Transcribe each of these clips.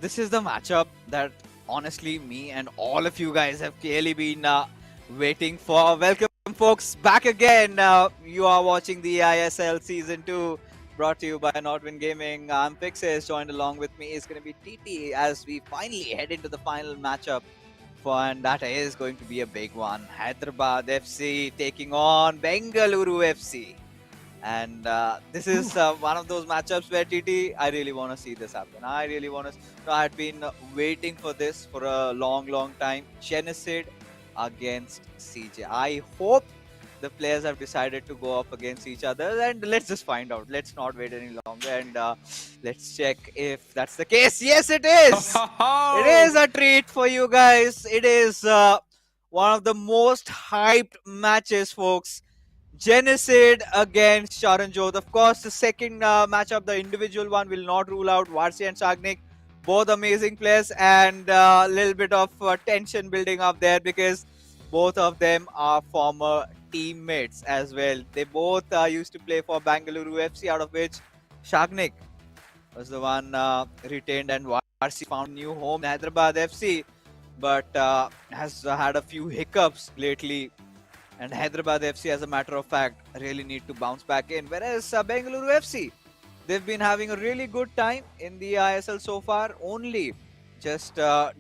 this is the matchup that honestly me and all of you guys have clearly been waiting for. Welcome, folks, back again. You are watching the eISL Season 2, brought to you by Nordwin Gaming. I'm Pixis. Joined along with me is going to be TT as we finally head into the final matchup. And that is going to be a big one. Hyderabad FC taking on Bengaluru FC. And this is one of those matchups where TT, I really want to see this happen. I really want to. I had been waiting for this for a long time. Genocide against CJ. I hope the players have decided to go up against each other, and let's just find out. Let's not wait any longer, and let's check if that's the case. Yes, it is. It is a treat for you guys. It is one of the most hyped matches, folks. Genocide against Charanjot. Of course, the second matchup, the individual one, will not rule out Varsi and Sagnik. Both amazing players, and a little bit of tension building up there because both of them are former teammates as well. They both used to play for Bengaluru FC, out of which Sagnik was the one retained, and Varsi found new home in Hyderabad FC, but has had a few hiccups lately. And Hyderabad FC, as a matter of fact, really need to bounce back in. Whereas Bengaluru FC, they've been having a really good time in the eISL so far. Only just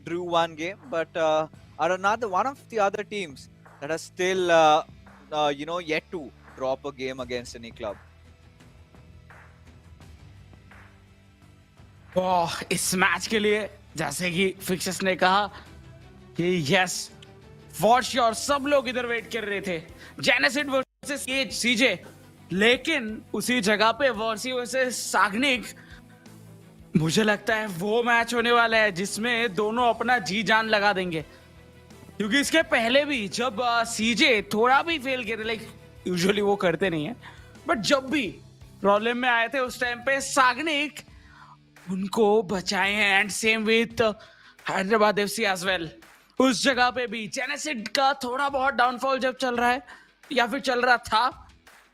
drew one game, but are another one of the other teams that are still, yet to drop a game against any club. इस match के लिए जैसे कि fixers ने कहा कि yes for sure सब लोग इधर वेट कर रहे थे जेनेसिड वर्सेस सीजे, लेकिन उसी जगह पे वर्सी वर्सेस साग्निक, मुझे लगता है वो मैच होने वाला है जिसमें दोनों अपना जी जान लगा देंगे। क्योंकि इसके पहले भी जब सीजे थोड़ा भी फेल करे, लाइक यूजुअली वो करते नहीं है, बट जब भी प्रॉब्लम में आए थे उस टाइम पे साग्निक उनको बचाए हैं, and same with Hyderabad FC as well. उस जगह पे भी जेनेसिड का थोड़ा बहुत डाउनफॉल जब चल रहा है या फिर चल रहा था,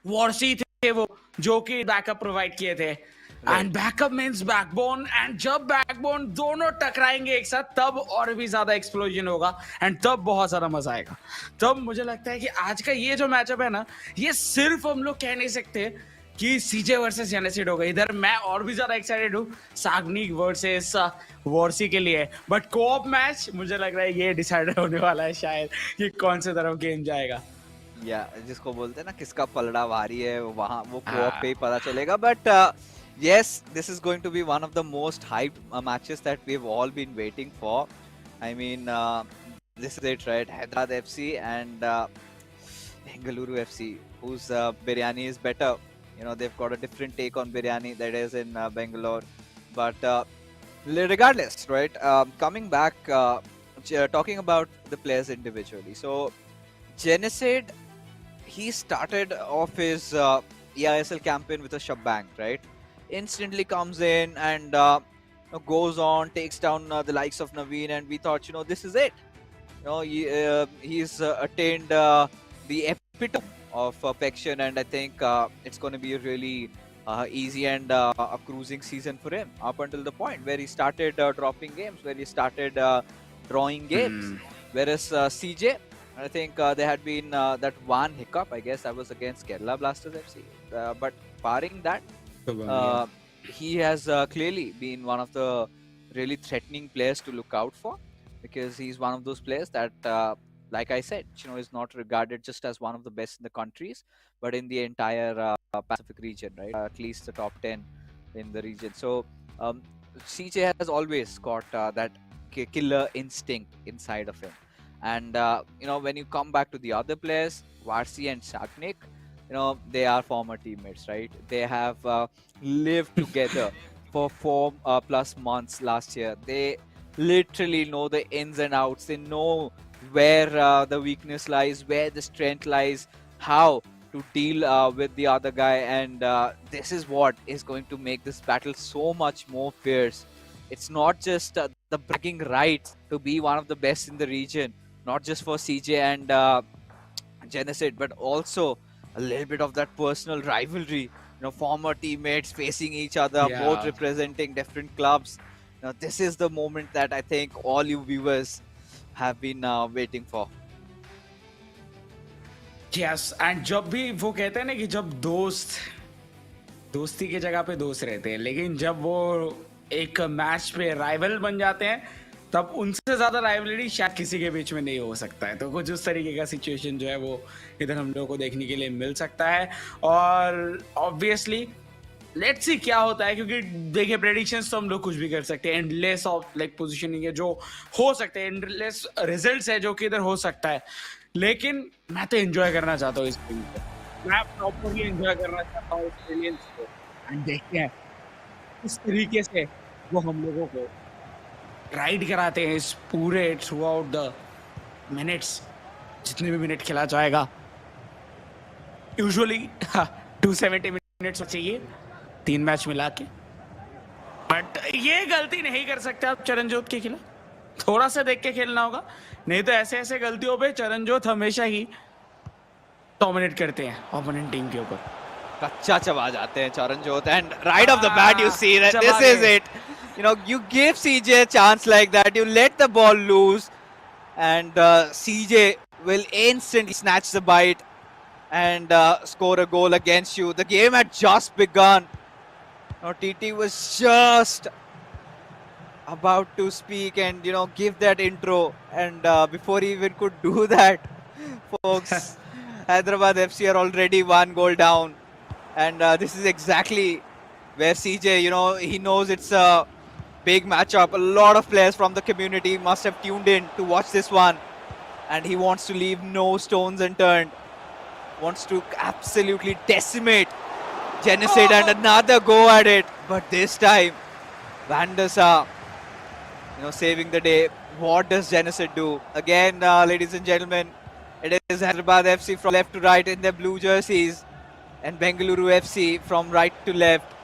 वॉर्सी थे वो जो कि बैकअप प्रोवाइड किए थे, and backup means backbone, and जब बैकबोन दोनों टकराएंगे एक साथ तब और भी ज्यादा एक्सप्लोजन होगा, एंड तब बहुत ज्यादा मजा आएगा। तब मुझे लगता है कि आज का ये जो मैचअप है ना, ये सिर्फ हम लोग कह नहीं सकते कि सीजे वर्सेस जेनेसिड होगा। इधर मैं और भी ज्यादा एक्साइटेड हूँ साग्निक वर्सेस वॉर्सी के लिए, बट कोऑप मैच मुझे लग रहा है ये डिसाइड होने वाला है शायद कि कौन से तरफ गेम जाएगा। या जिसको बोलते हैं ना किसका पलड़ा भारी है, वहाँ वो कोऑप पे ही पता चलेगा। But yes, this is going to be one of the most hyped matches that we've all been waiting for. I mean, this is it, right? Hyderabad FC and Bengaluru FC, whose biryani is better. You know, they've got a different take on biryani that is in Bangalore. But regardless, right? Coming back, talking about the players individually. So, Genocide, he started off his eISL campaign with a shebang, right? Instantly comes in and goes on, takes down the likes of Naveen, and we thought, this is it. He's attained the epitome of perfection, and I think it's going to be a really easy and a cruising season for him up until the point where he started dropping games, where he started drawing games. Whereas CJ, I think there had been that one hiccup, I guess that was against Kerala Blasters FC. But barring that, he has clearly been one of the really threatening players to look out for, because he's one of those players that, like I said, is not regarded just as one of the best in the countries, but in the entire Pacific region, right? At least the top 10 in the region. So CJ has always got that killer instinct inside of him. And when you come back to the other players, Varsi and Sagnik, they are former teammates, right? They have lived together for 4+ months last year. They literally know the ins and outs. They know where the weakness lies, where the strength lies, how to deal with the other guy. And this is what is going to make this battle so much more fierce. It's not just the bragging rights to be one of the best in the region, not just for CJ and Genocide, but also a little bit of that personal rivalry. Former teammates facing each other, both representing different clubs. Now, this is the moment that I think all you viewers have been waiting for. Yes and जब भी वो कहते हैं ना कि जब दोस्त दोस्ती की जगह पे दोस्त रहते हैं, लेकिन जब वो एक मैच पे राइवल बन जाते हैं, तब उनसे ज्यादा राइवलरी शायद किसी के बीच में नहीं हो सकता है। तो कुछ उस तरीके का सिचुएशन जो है वो इधर हम लोगों को देखने के लिए मिल सकता है। और ऑब्वियसली लेट्स सी क्या होता है, क्योंकि देखिए प्रेडिक्शंस तो हम लोग कुछ भी कर सकते हैं, एंडलेस ऑफ लाइक पोजीशनिंग है जो हो सकते हैं, एंडलेस रिजल्ट्स है जो कि इधर हो सकता है। लेकिन मैं तो एंजॉय करना चाहता हूँ इस गेम को, मैं प्रॉपरली एंजॉय करना चाहता हूँ इस ब्रिलियंस को। एंड देखते हैं किस तरीके से वो हम लोगों को राइड कराते हैं इस पूरे थ्रू आउट द मिनट्स, जितने भी मिनट खेला जाएगा। यूजुअली 270 मिनट्स चाहिए 3 मैच मिला के, बट ये गलती नहीं कर सकते आप चरणजोत के खिलाफ, थोड़ा सा देख के खेलना होगा, नहीं तो ऐसे ऐसे गलतियों पे चरणजोत हमेशा ही डोमिनेट करते हैं ओपोनेंट टीम के ऊपर। कच्चा चबा जाते हैं Charanjot, and right off the bat you see that this is it. You know, you give CJ a chance like that, you let the ball loose, and CJ will instantly snatch the bite and score a goal against you. The game had just begun. Now TT was just about to speak and give that intro, and before he even could do that, folks, Hyderabad FC are already 1 goal down, and this is exactly where CJ, he knows it's a big matchup. A lot of players from the community must have tuned in to watch this one, and he wants to leave no stones unturned. Wants to absolutely decimate Genocide, and another go at it, but this time Van der Sar, saving the day. What does Genocide do? Again, ladies and gentlemen, it is Hyderabad FC from left to right in their blue jerseys, and Bengaluru FC from right to left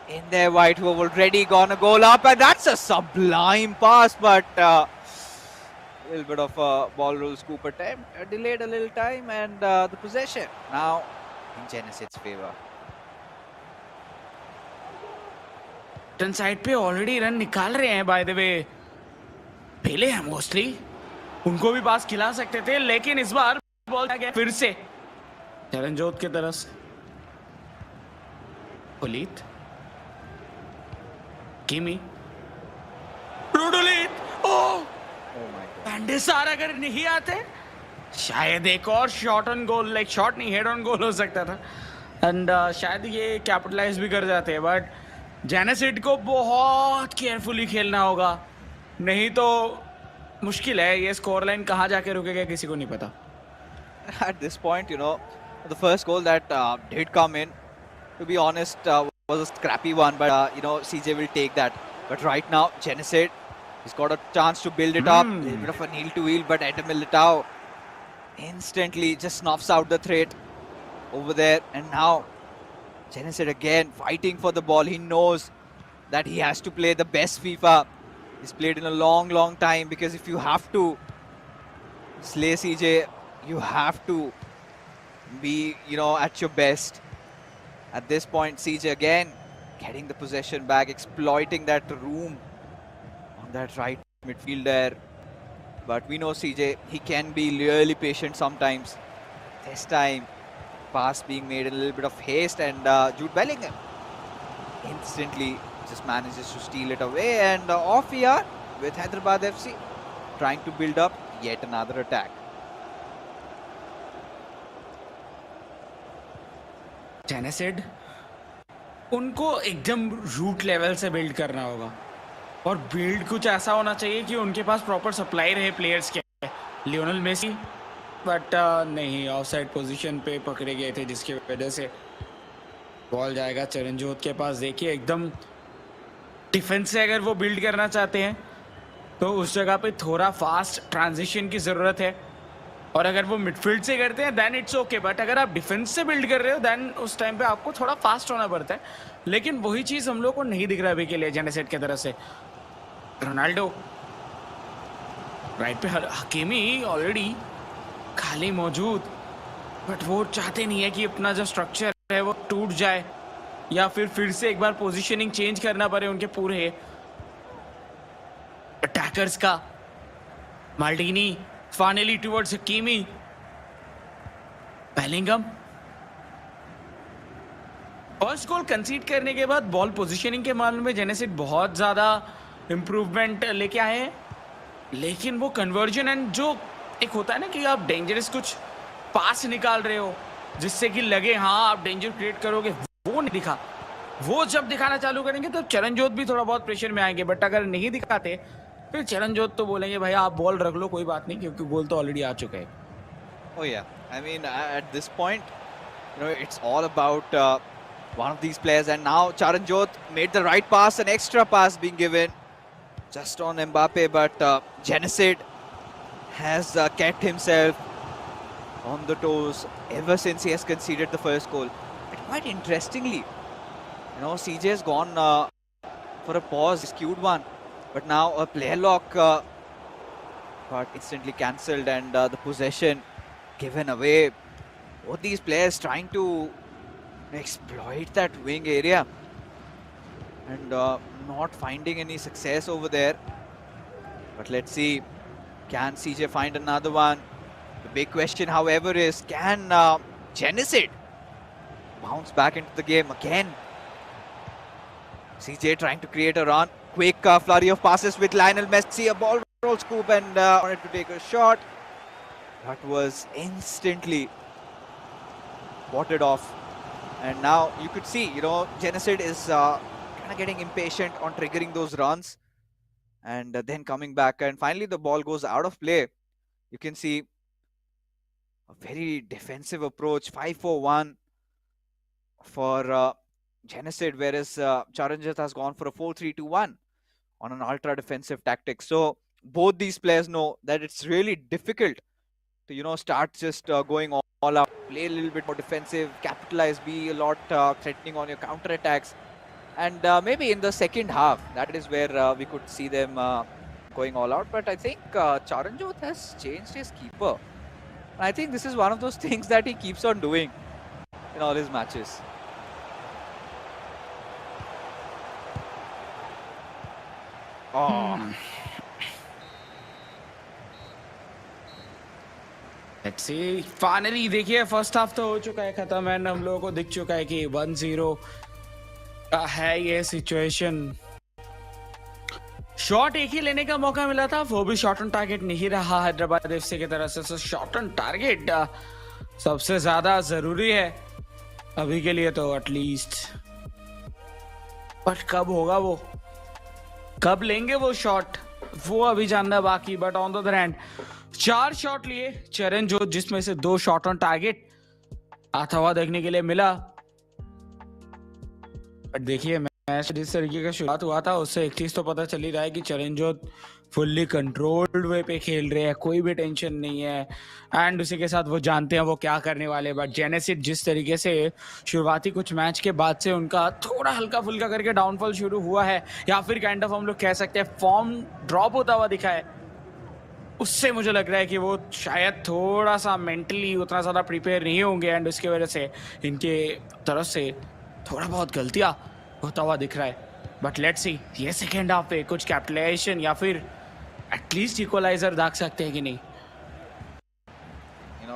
in their white, who have already gone a goal up, and that's a sublime pass, but a little bit of a ball roll scoop attempt, delayed a little time, and the possession now in Genocide's favor. Turn side पे already run निकाल रहे हैं, by the way पहले हैं mostly, उनको भी पास खिला सकते थे, लेकिन इस बार बॉल आ गया फिर से चरणजोत की तरफ से। पुलित किमी रुडुलित, ओह वैन der Sar अगर नहीं आते शायद एक और shot on goal, like shot नहीं हेड ऑन गोल हो सकता था, एंड शायद ये कैपिटलाइज भी कर जाते हैं, बट जेनेसिड को बहुत केयरफुली खेलना होगा, नहीं तो मुश्किल है। ये स्कोर लाइन कहाँ जाके रुकेगा किसी को नहीं पता। At this point, the first goal that did come in, to be honest, was a scrappy one, but CJ will take that. But right now, Genocide, he's got a chance to build it up. A little bit of a kneel to wheel, but Adam Militao instantly just snuffs out the threat over there, and now Genocide again fighting for the ball. He knows that he has to play the best FIFA he's played in a long, long time, because if you have to slay CJ, you have to be, at your best. At this point, CJ again getting the possession back, exploiting that room on that right midfield there. But we know CJ, he can be really patient sometimes. This time, pass being made in a little bit of haste, and Jude Bellingham instantly just manages to steal it away, and off we are with Hyderabad FC trying to build up yet another attack. जेनेसिड उनको एकदम root level से build करना होगा, और build कुछ ऐसा होना चाहिए कि उनके पास प्रॉपर सप्लाई रहे प्लेयर्स के। लियोनेल मेसी बट नहीं, ऑफसाइड पोजीशन पे पकड़े गए थे, जिसकी वजह से बॉल जाएगा चरणजोत के पास। देखिए एकदम डिफेंस से अगर वो बिल्ड करना चाहते हैं तो उस जगह पे थोड़ा फास्ट ट्रांजिशन की ज़रूरत है, और अगर वो मिडफील्ड से करते हैं देन इट्स ओके, बट अगर आप डिफेंस से बिल्ड कर रहे हो देन उस टाइम पे आपको थोड़ा फास्ट होना पड़ता है। लेकिन वही चीज़ हम लोग को नहीं दिख रहा अभी के लिए जेनेसिड की तरफ से। रोनाल्डो राइट पे, हकीमी ऑलरेडी खाली मौजूद, बट वो चाहते नहीं है कि अपना जो स्ट्रक्चर है वो टूट जाए, या फिर से एक बार पोजीशनिंग चेंज करना पड़े उनके पूरे। अटैकर्स का Maldini finally towards Hakimi, Bellingham. First goal concede करने के बाद बॉल पोजीशनिंग के मामले में जेनेसिड बहुत ज्यादा इंप्रूवमेंट लेके आए हैं, लेकिन वो कन्वर्जन एंड जो एक होता है ना कि आप डेंजरस कुछ पास निकाल रहे हो जिससे कि लगे हाँ आप डेंजर क्रिएट करोगे, वो नहीं दिखा। वो जब दिखाना चालू करेंगे तो चरणजोत भी थोड़ा बहुत प्रेशर में आएंगे, बट अगर नहीं दिखाते फिर चरणजोत तो बोलेंगे भाई आप बॉल रख लो कोई बात नहीं, क्योंकि गोल तो ऑलरेडी आ चुका है। Oh yeah, I mean at this point, it's all about one of these players, and now Charanjot made the right pass, an extra pass being given just on Mbappe, but Genesid has kept himself on the toes ever since he has conceded the first goal. But quite interestingly, CJ has gone for a pause, skewed one, but now a player lock got instantly cancelled, and the possession given away. Both these players trying to exploit that wing area and not finding any success over there. But let's see, can CJ find another one? The big question, however, is can Genesid bounce back into the game again? CJ trying to create a run. Quick flurry of passes with Lionel Messi, a ball roll scoop, and wanted to take a shot. That was instantly watered off. And now you could see, Genesid is kind of getting impatient on triggering those runs and then coming back. And finally, the ball goes out of play. You can see a very defensive approach, 5-4-1 for Genesid, whereas Charanjit has gone for a 4-3-2-1 on an ultra defensive tactic. So both these players know that it's really difficult to start just going all out, play a little bit more defensive, capitalize, be a lot threatening on your counter attacks, and maybe in the second half that is where we could see them going all out. But I think Charanjot has changed his keeper. I think this is one of those things that he keeps on doing in all his matches. Oh. Let's see, finally देखिए first half तो हो चुका है खत्म and हम लोगों को दिख चुका है कि 1-0 का है ये सिचुएशन। शॉट एक ही लेने का मौका मिला था, वो भी शॉट ऑन टारगेट नहीं रहा हैदराबाद एफसी की तरफ से। शॉट ऑन टारगेट सबसे ज्यादा जरूरी है अभी के लिए तो एटलीस्ट, बट कब होगा वो, कब लेंगे वो शॉट, वो अभी जानना बाकी। But on the other hand 4 shot लिए चरणजोत, जिसमें से 2 शॉट ऑन टारगेट आता हुआ देखने के लिए मिला। बट देखिए मैच जिस तरीके का शुरुआत हुआ था उससे एक चीज तो पता चल ही रहा है कि चरणजोत फुल्ली कंट्रोल्ड वे पे खेल रहे हैं, कोई भी टेंशन नहीं है एंड उसी के साथ वो जानते हैं वो क्या करने वाले। बट जेनेसिड जिस तरीके से शुरुआती कुछ मैच के बाद से उनका थोड़ा हल्का फुल्का करके डाउनफॉल शुरू हुआ है, या फिर काइंड ऑफ हम लोग कह सकते हैं फॉर्म ड्रॉप होता हुआ दिखा है, उससे मुझे लग रहा है कि वो शायद थोड़ा सा मेंटली उतना ज़्यादा प्रिपेयर नहीं होंगे एंड उसकी वजह से इनके तरफ से थोड़ा बहुत गलतियां होता हुआ दिख रहा है। बट लेट्स सी ये सेकेंड हाफ पे कुछ कैपिटलाइजेशन या फिर एटलीस्ट इक्वलाइजर दाग सकते हैं कि नहीं।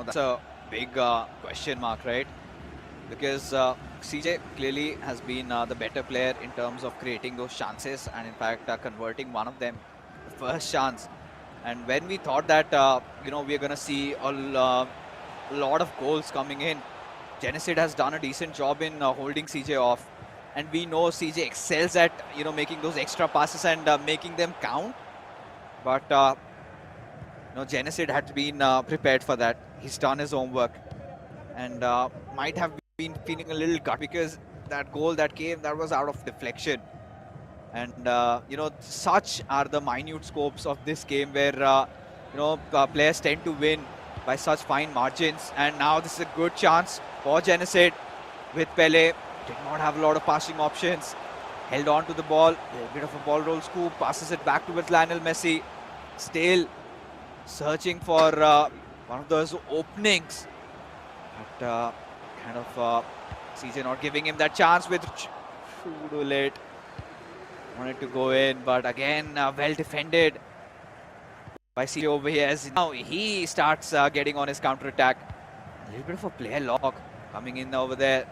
That's a big question mark, right? Because CJ clearly has been the better player in terms of creating those chances and in fact converting one of them, the first chance. And when we thought that we're going to see a lot of goals coming in, Genesid has done a decent job in holding CJ off, and we know CJ excels at making those extra passes and making them count. But Genesid had been prepared for that. He's done his homework and might have been feeling a little gut because that goal that came, that was out of deflection. And such are the minute scopes of this game where players tend to win by such fine margins. And now this is a good chance for Genesid with Pele. Did not have a lot of passing options. Held on to the ball, a bit of a ball roll scoop, passes it back towards Lionel Messi. Still searching for one of those openings. But CJ not giving him that chance with Chudulit. Wanted to go in, but again, well defended by CJ over here. As now he starts getting on his counter attack. A little bit of a player lock coming in over there.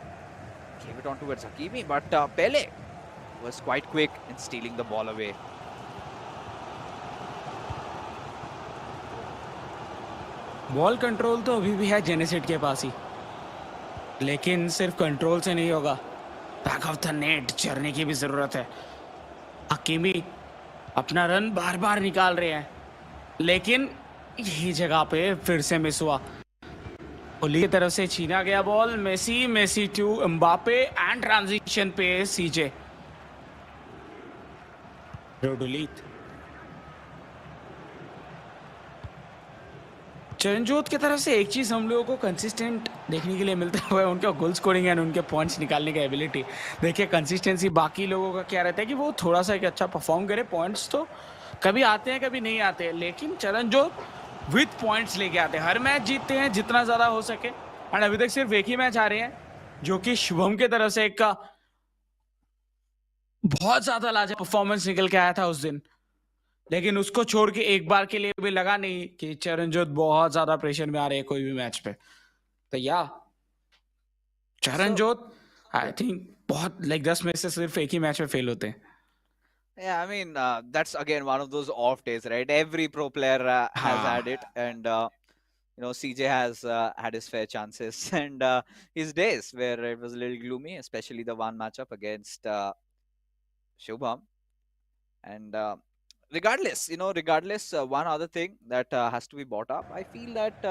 Gave it on towards Hakimi, but Pele was quite quick in stealing the ball away. Ball control तो अभी भी है जेनेसिड के पास ही, लेकिन सिर्फ control से नहीं होगा, बैक ऑफ द नेट चढ़ने की भी जरूरत है। हकीमी अपना रन बार बार निकाल रहे हैं, लेकिन यही जगह पे फिर से मिस हुआ। ओली की तरफ से छीना गया ball, Messi to Mbappe and transition पे सीजे रोडुलीत। चरणजोत की तरफ से एक चीज हम लोगों को कंसिस्टेंट देखने के लिए मिलता है, उनका गोल स्कोरिंग एंड उनके पॉइंट्स निकालने का एबिलिटी। देखिए कंसिस्टेंसी बाकी लोगों का क्या रहता है कि वो थोड़ा सा एक अच्छा परफॉर्म करे, पॉइंट्स तो कभी आते हैं कभी नहीं आते हैं, लेकिन चरणजोत विद पॉइंट्स लेके आते हैं, हर मैच जीतते हैं जितना ज्यादा हो सके। एंड अभी तक सिर्फ एक ही मैच आ रहे हैं, जो कि शुभम की तरफ से एक का बहुत ज्यादा लाजवाब परफॉर्मेंस निकल के आया था उस दिन, लेकिन उसको छोड़ के एक बार के लिए भी लगा नहीं कि चरणजोत बहुत ज्यादा प्रेशर में आ रहे हैं कोई भी मैच पे। तो या चरणजोत आई थिंक बहुत लाइक 10 में से सिर्फ एक ही मैच में फेल होते हैं। Yeah, I mean, that's again one of those off days, right? Every pro player has had it, and CJ has had his fair chances and his days where it was a little gloomy, especially the one matchup against Shubham. And regardless, one other thing that has to be brought up, I feel that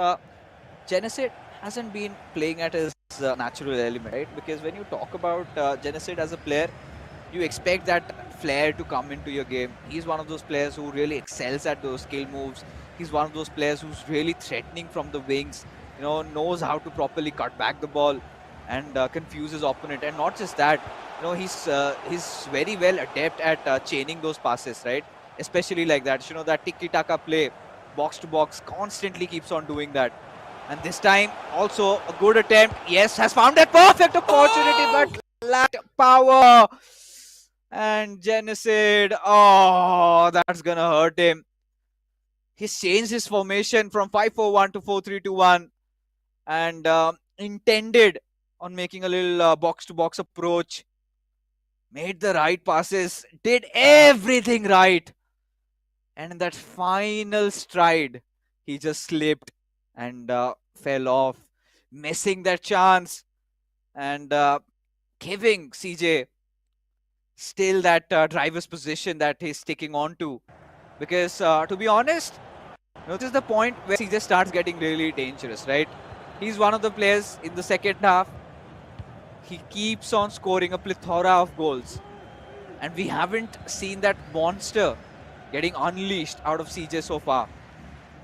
Genesid hasn't been playing at his natural element, right? Because when you talk about Genesid as a player, you expect that flair to come into your game. He's one of those players who really excels at those skill moves. He's one of those players who's really threatening from the wings, knows how to properly cut back the ball and confuse his opponent. And not just that, he's very well adept at chaining those passes, right? Especially like that, that tiki-taka play, box to box, constantly keeps on doing that. And this time, also a good attempt. Yes, has found that perfect opportunity, but lacked power. And Genesid, that's gonna hurt him. He's changed his formation from 5-4-1 to 4-3-2-1 and intended on making a little box-to-box approach. Made the right passes, did everything right. And in that final stride, he just slipped and fell off, missing that chance and giving CJ still that driver's position that he's sticking on to. Because to be honest, this is the point where CJ starts getting really dangerous, right? He's one of the players in the second half. He keeps on scoring a plethora of goals. And we haven't seen that monster getting unleashed out of CJ so far.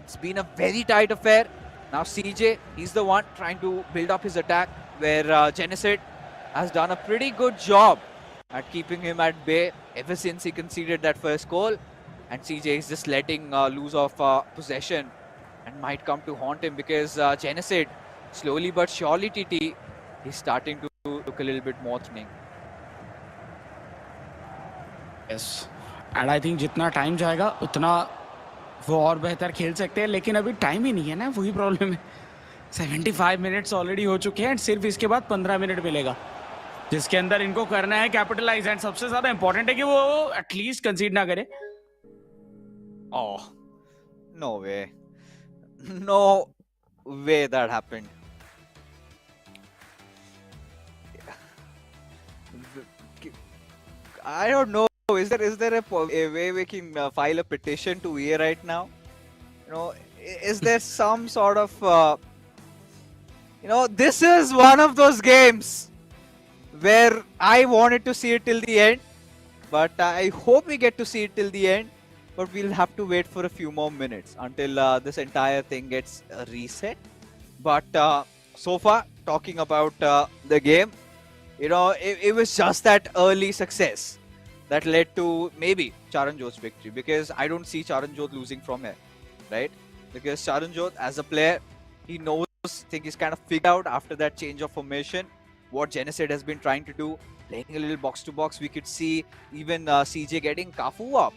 It's been a very tight affair. Now CJ, he's the one trying to build up his attack, where Genesid has done a pretty good job at keeping him at bay ever since he conceded that first goal. And CJ is just letting loose of possession and might come to haunt him because Genesid, slowly but surely, TT, he's starting to look a little bit more threatening. Yes. And I think जितना time जाएगा उतना वो और बेहतर खेल सकते हैं, लेकिन अभी टाइम ही नहीं है ना, वही प्रॉब्लम है। 75 मिनट्स ऑलरेडी हो चुके हैं एंड सिर्फ इसके बाद 15 मिनट मिलेगा, जिसके अंदर इनको करना है कैपिटलाइज। एंड सबसे ज्यादा इंपॉर्टेंट है कि वो एटलीस्ट कंसीड ना करे। Oh, no way. No way that happened. I don't know. Is there a way we can file a petition to EA right now? Is there some sort of this is one of those games where I wanted to see it till the end, but I hope we get to see it till the end. But we'll have to wait for a few more minutes until this entire thing gets reset. But so far, talking about the game, it was just that early success that led to maybe Charanjot's victory, because I don't see Charanjot losing from here, right? Because Charanjot, as a player, he knows, I think he's kind of figured out after that change of formation what Genesid has been trying to do. playing a little box to box. We could see even CJ getting Cafu up.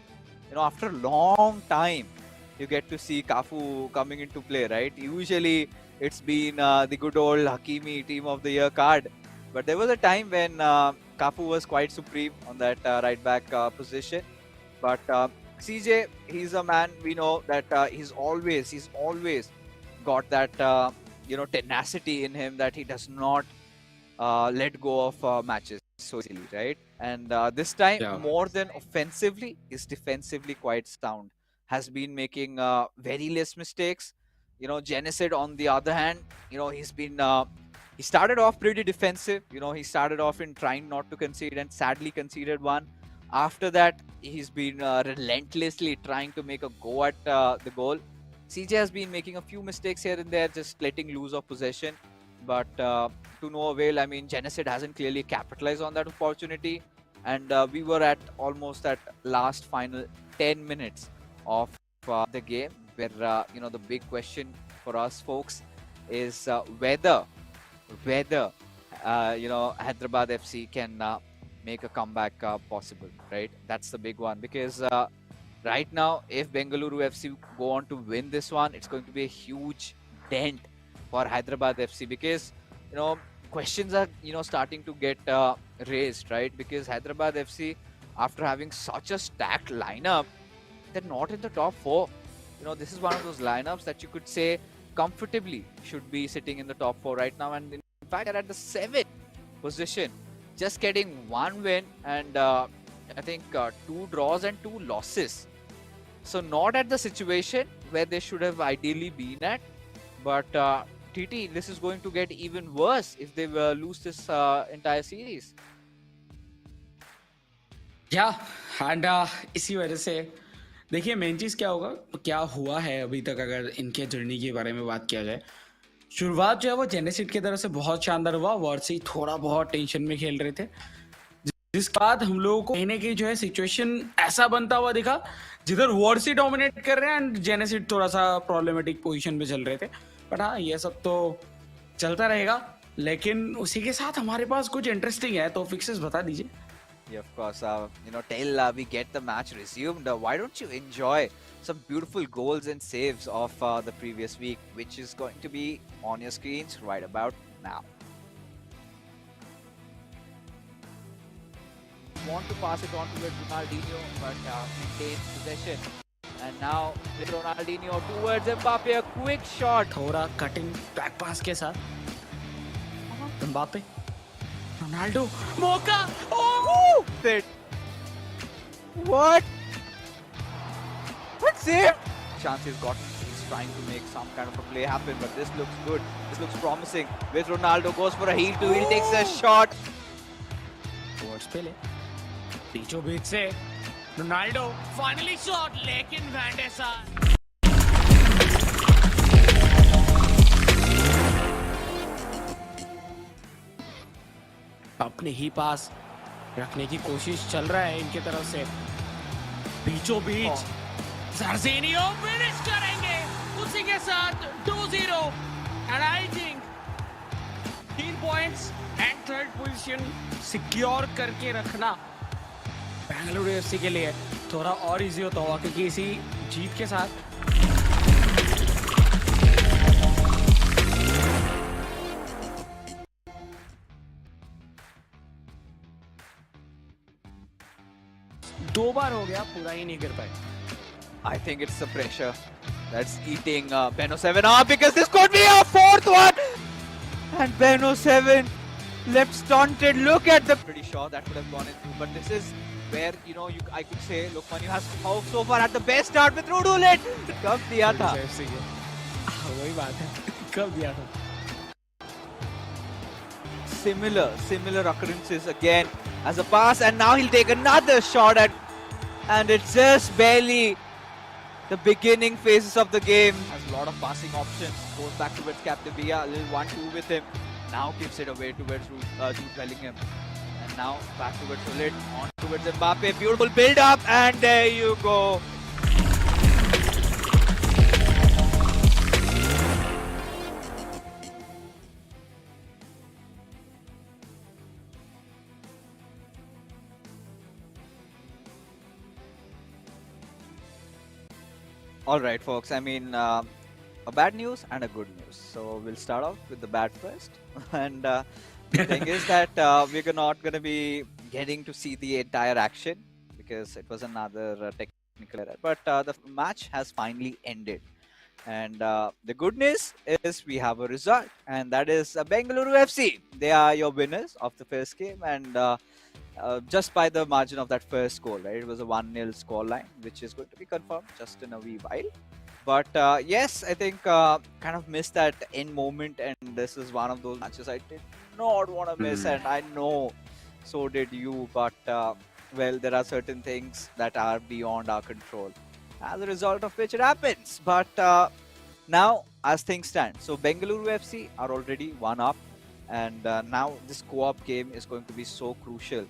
After a long time, you get to see Cafu coming into play, right? Usually, it's been the good old Hakimi Team of the Year card. But there was a time when Cafu was quite supreme on that right back position. But CJ, he's a man, we know that he's always got that tenacity in him, that he does not let go of matches so easily, right? And this time, Yeah. more than offensively, is defensively quite sound. Has been making very less mistakes. Genesid, on the other hand, he's been. He started off pretty defensive. He started off in trying not to concede and sadly conceded one. After that, he's been relentlessly trying to make a go at the goal. CJ has been making a few mistakes here and there, just letting loose of possession. But to no avail. I mean, Genesid hasn't clearly capitalized on that opportunity. And we were at almost that last final 10 minutes of the game, where, the big question for us folks is whether Hyderabad FC can make a comeback possible, right? That's the big one, because right now, if Bengaluru FC go on to win this one, it's going to be a huge dent for Hyderabad FC, because questions are starting to get raised, right? Because Hyderabad FC, after having such a stacked lineup, they're not in the top 4. This is one of those lineups that you could say comfortably should be sitting in the top 4 right now, and in fact they're at the 7th position, just getting 1 win and I think 2 draws and 2 losses. So not at the situation where they should have ideally been at, but TT, this is going to get even worse if they lose this entire series. या and इसी वजह से देखिए main चीज़ क्या होगा, क्या हुआ है अभी तक अगर इनके जर्नी के बारे में बात किया जाए। शुरुआत जो है वो जेनेसिड की तरफ से बहुत शानदार हुआ, वर्सी थोड़ा बहुत टेंशन में खेल रहे थे, जिसके बाद हम लोगों को कहने की जो है सिचुएशन ऐसा बनता हुआ दिखा जिधर वर्सी डोमिनेट कर रहे हैं एंड जेनेसिड थोड़ा सा प्रॉब्लमेटिक पोजीशन में चल रहे थे। बट हाँ, ये सब तो चलता रहेगा, लेकिन उसी के साथ हमारे पास कुछ इंटरेस्टिंग है, तो फिक्सेस बता दीजिए। Yeah, of course. Till we get the match resumed, why don't you enjoy some beautiful goals and saves of the previous week, which is going to be on your screens right about now. Want to pass it on towards Ronaldinho, but maintains possession. And now with Ronaldinho towards Mbappe, a quick shot. थोड़ा cutting back पास के साथ Mbappe, Ronaldo, मौका, Oh! What save? Chance he's got. He's trying to make some kind of a play happen, but this looks good. This looks promising. With Ronaldo, goes for a heel to heel, takes a shot. Towards Pele, बीचों बीच से Ronaldo finally shot, लेकिन वैंडेसा अपने ही पास रखने की कोशिश चल रहा है इनकी तरफ से, बीचों बीच सर्जिनियो फिनिश करेंगे उसी के साथ 2-0 and I think 3 points and third position secure करके रखना बेंगलुरु एफसी के लिए थोड़ा और इजी होता हुआ, क्योंकि इसी जीत के साथ दो बार हो गया, पूरा ही नहीं कर पाए। I think it's the pressure that's eating Beno 7 up, because this could be a 4th one. And Beno 7 left stunted. Look at the. Pretty sure that would have gone in through, but this is where I could say Lokman, you have so far had the best start with Rudulit. कब दिया था? वही बात है, कब दिया था? Similar occurrences again as a pass, and now he'll take another shot at, and it's just barely the beginning phases of the game. Has a lot of passing options. Goes back towards Captain Villa, a little 1-2 with him. Now gives it away towards Jude Bellingham. And now back towards Rulit, on towards Mbappe. Beautiful build up, and there you go. All right, folks. I mean, a bad news and a good news. So we'll start off with the bad first. And the thing is that we're not going to be getting to see the entire action because it was another technical error. But the match has finally ended. And the good news is we have a result, and that is Bengaluru FC. They are your winners of the first game, and just by the margin of that first goal, right? It was a 1-0 scoreline, which is going to be confirmed just in a wee while. But yes, I think kind of missed that end moment, and this is one of those matches I did not want to miss, and I know so did you. But well, there are certain things that are beyond our control, as a result of which it happens. But now, as things stand, so Bengaluru FC are already 1 up, and now this co-op game is going to be so crucial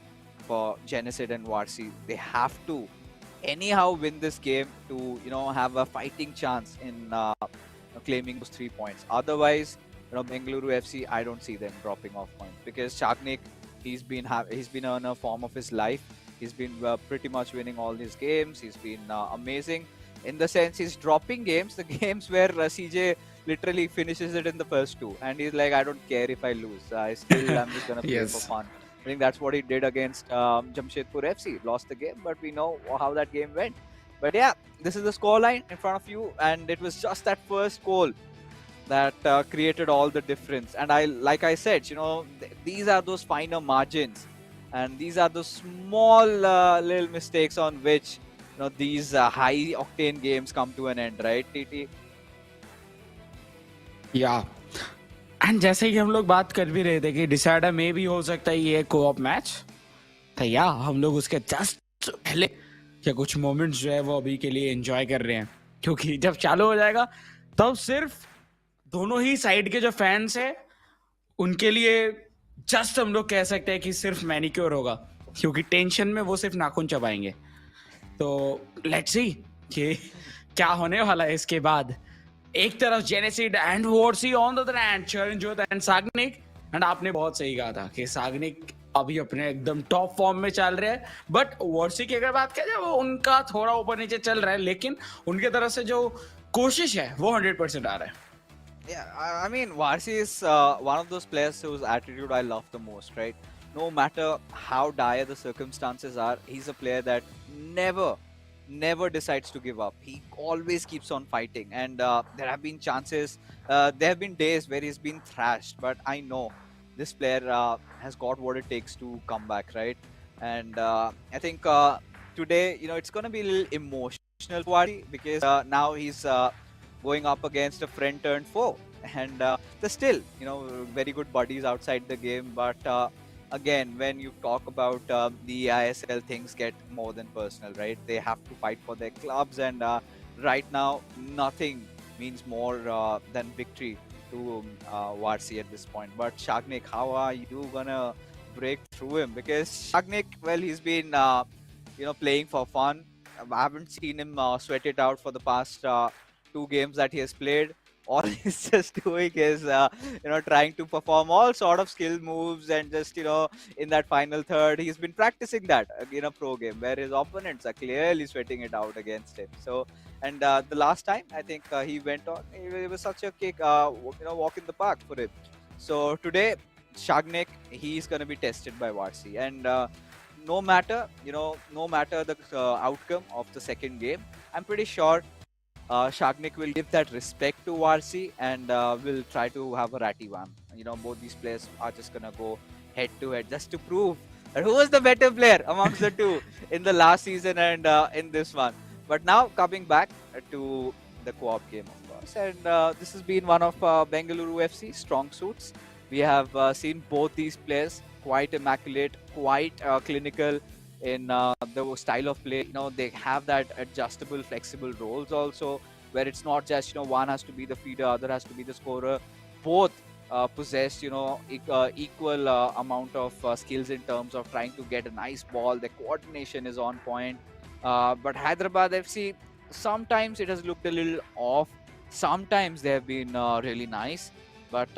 for Genesis and Varsi. They have to anyhow win this game to have a fighting chance in claiming those 3 points. Otherwise, Bengaluru FC, I don't see them dropping off points because Chagnik, he's been on a form of his life. He's been pretty much winning all his games. He's been amazing in the sense he's dropping games, the games where CJ literally finishes it in the first two, and he's like, I don't care if I lose. I'm just gonna play for fun. I think that's what he did against Jamshedpur FC. Lost the game, but we know how that game went. But yeah, this is the scoreline in front of you, and it was just that first goal that created all the difference. And like I said, these are those finer margins, and these are those small little mistakes on which these high octane games come to an end, right, TT? या and जैसे कि हम लोग बात कर भी रहे थे कि डिसाइडर में भी हो सकता है ये कोऑप मैच, तो या हम लोग उसके जस्ट पहले क्या कुछ मोमेंट्स जो है वो अभी के लिए एंजॉय कर रहे हैं, क्योंकि जब चालू हो जाएगा तब सिर्फ दोनों ही साइड के जो फैंस हैं उनके लिए जस्ट हम लोग कह सकते हैं कि सिर्फ मैनिक्योर होगा, क्योंकि टेंशन में वो सिर्फ नाखून चबाएंगे. तो लेट्स सी कि क्या होने वाला है इसके बाद. एक तरफ जेनेसिड and Warsi on the other end Charanjot and Sagnik. And आपने बहुत सही कहा था कि साग्निक अभी अपने एकदम टॉप फॉर्म में चल रहे हैं, बट वॉर्सी की अगर बात करें वो उनका थोड़ा ऊपर नीचे चल रहा है, लेकिन उनके तरफ से जो कोशिश है वो 100% आ रहा है. Yeah, I mean, Varsi is one of those players whose attitude I love the most, right? No matter how dire the circumstances are, he's a player that never decides to give up. He always keeps on fighting, and there have been chances, there have been days where he's been thrashed, but I know this player has got what it takes to come back, right? And I think today, it's going to be a little emotional for Varsi because now he's going up against a friend turned foe, and they're still very good buddies outside the game. But again, when you talk about the eISL, things get more than personal, right? They have to fight for their clubs, and right now nothing means more than victory to Varsi at this point. But Shagnik, how are you gonna break through him? Because Shagnik, well, he's been playing for fun. I haven't seen him sweat it out for the past 2 games that he has played. All he's just doing is trying to perform all sort of skill moves, and just in that final third he's been practicing that in a pro game where his opponents are clearly sweating it out against him. So, and the last time I think he went on, it was such a kick, walk in the park for him. So today Shagnik, he's going to be tested by Varsi, and no matter the outcome of the second game, I'm pretty sure Shagnik will give that respect to Varsi, and will try to have a ratty one. Both these players are just gonna go head to head just to prove that who was the better player amongst the two in the last season and in this one. But now coming back to the co-op game, of course, and this has been one of Bengaluru FC strong suits. We have seen both these players quite immaculate, quite clinical in the style of play. They have that adjustable, flexible roles also, where it's not just one has to be the feeder, other has to be the scorer. Both possess equal amount of skills in terms of trying to get a nice ball. The coordination is on point. But Hyderabad FC, sometimes it has looked a little off. Sometimes they have been really nice. But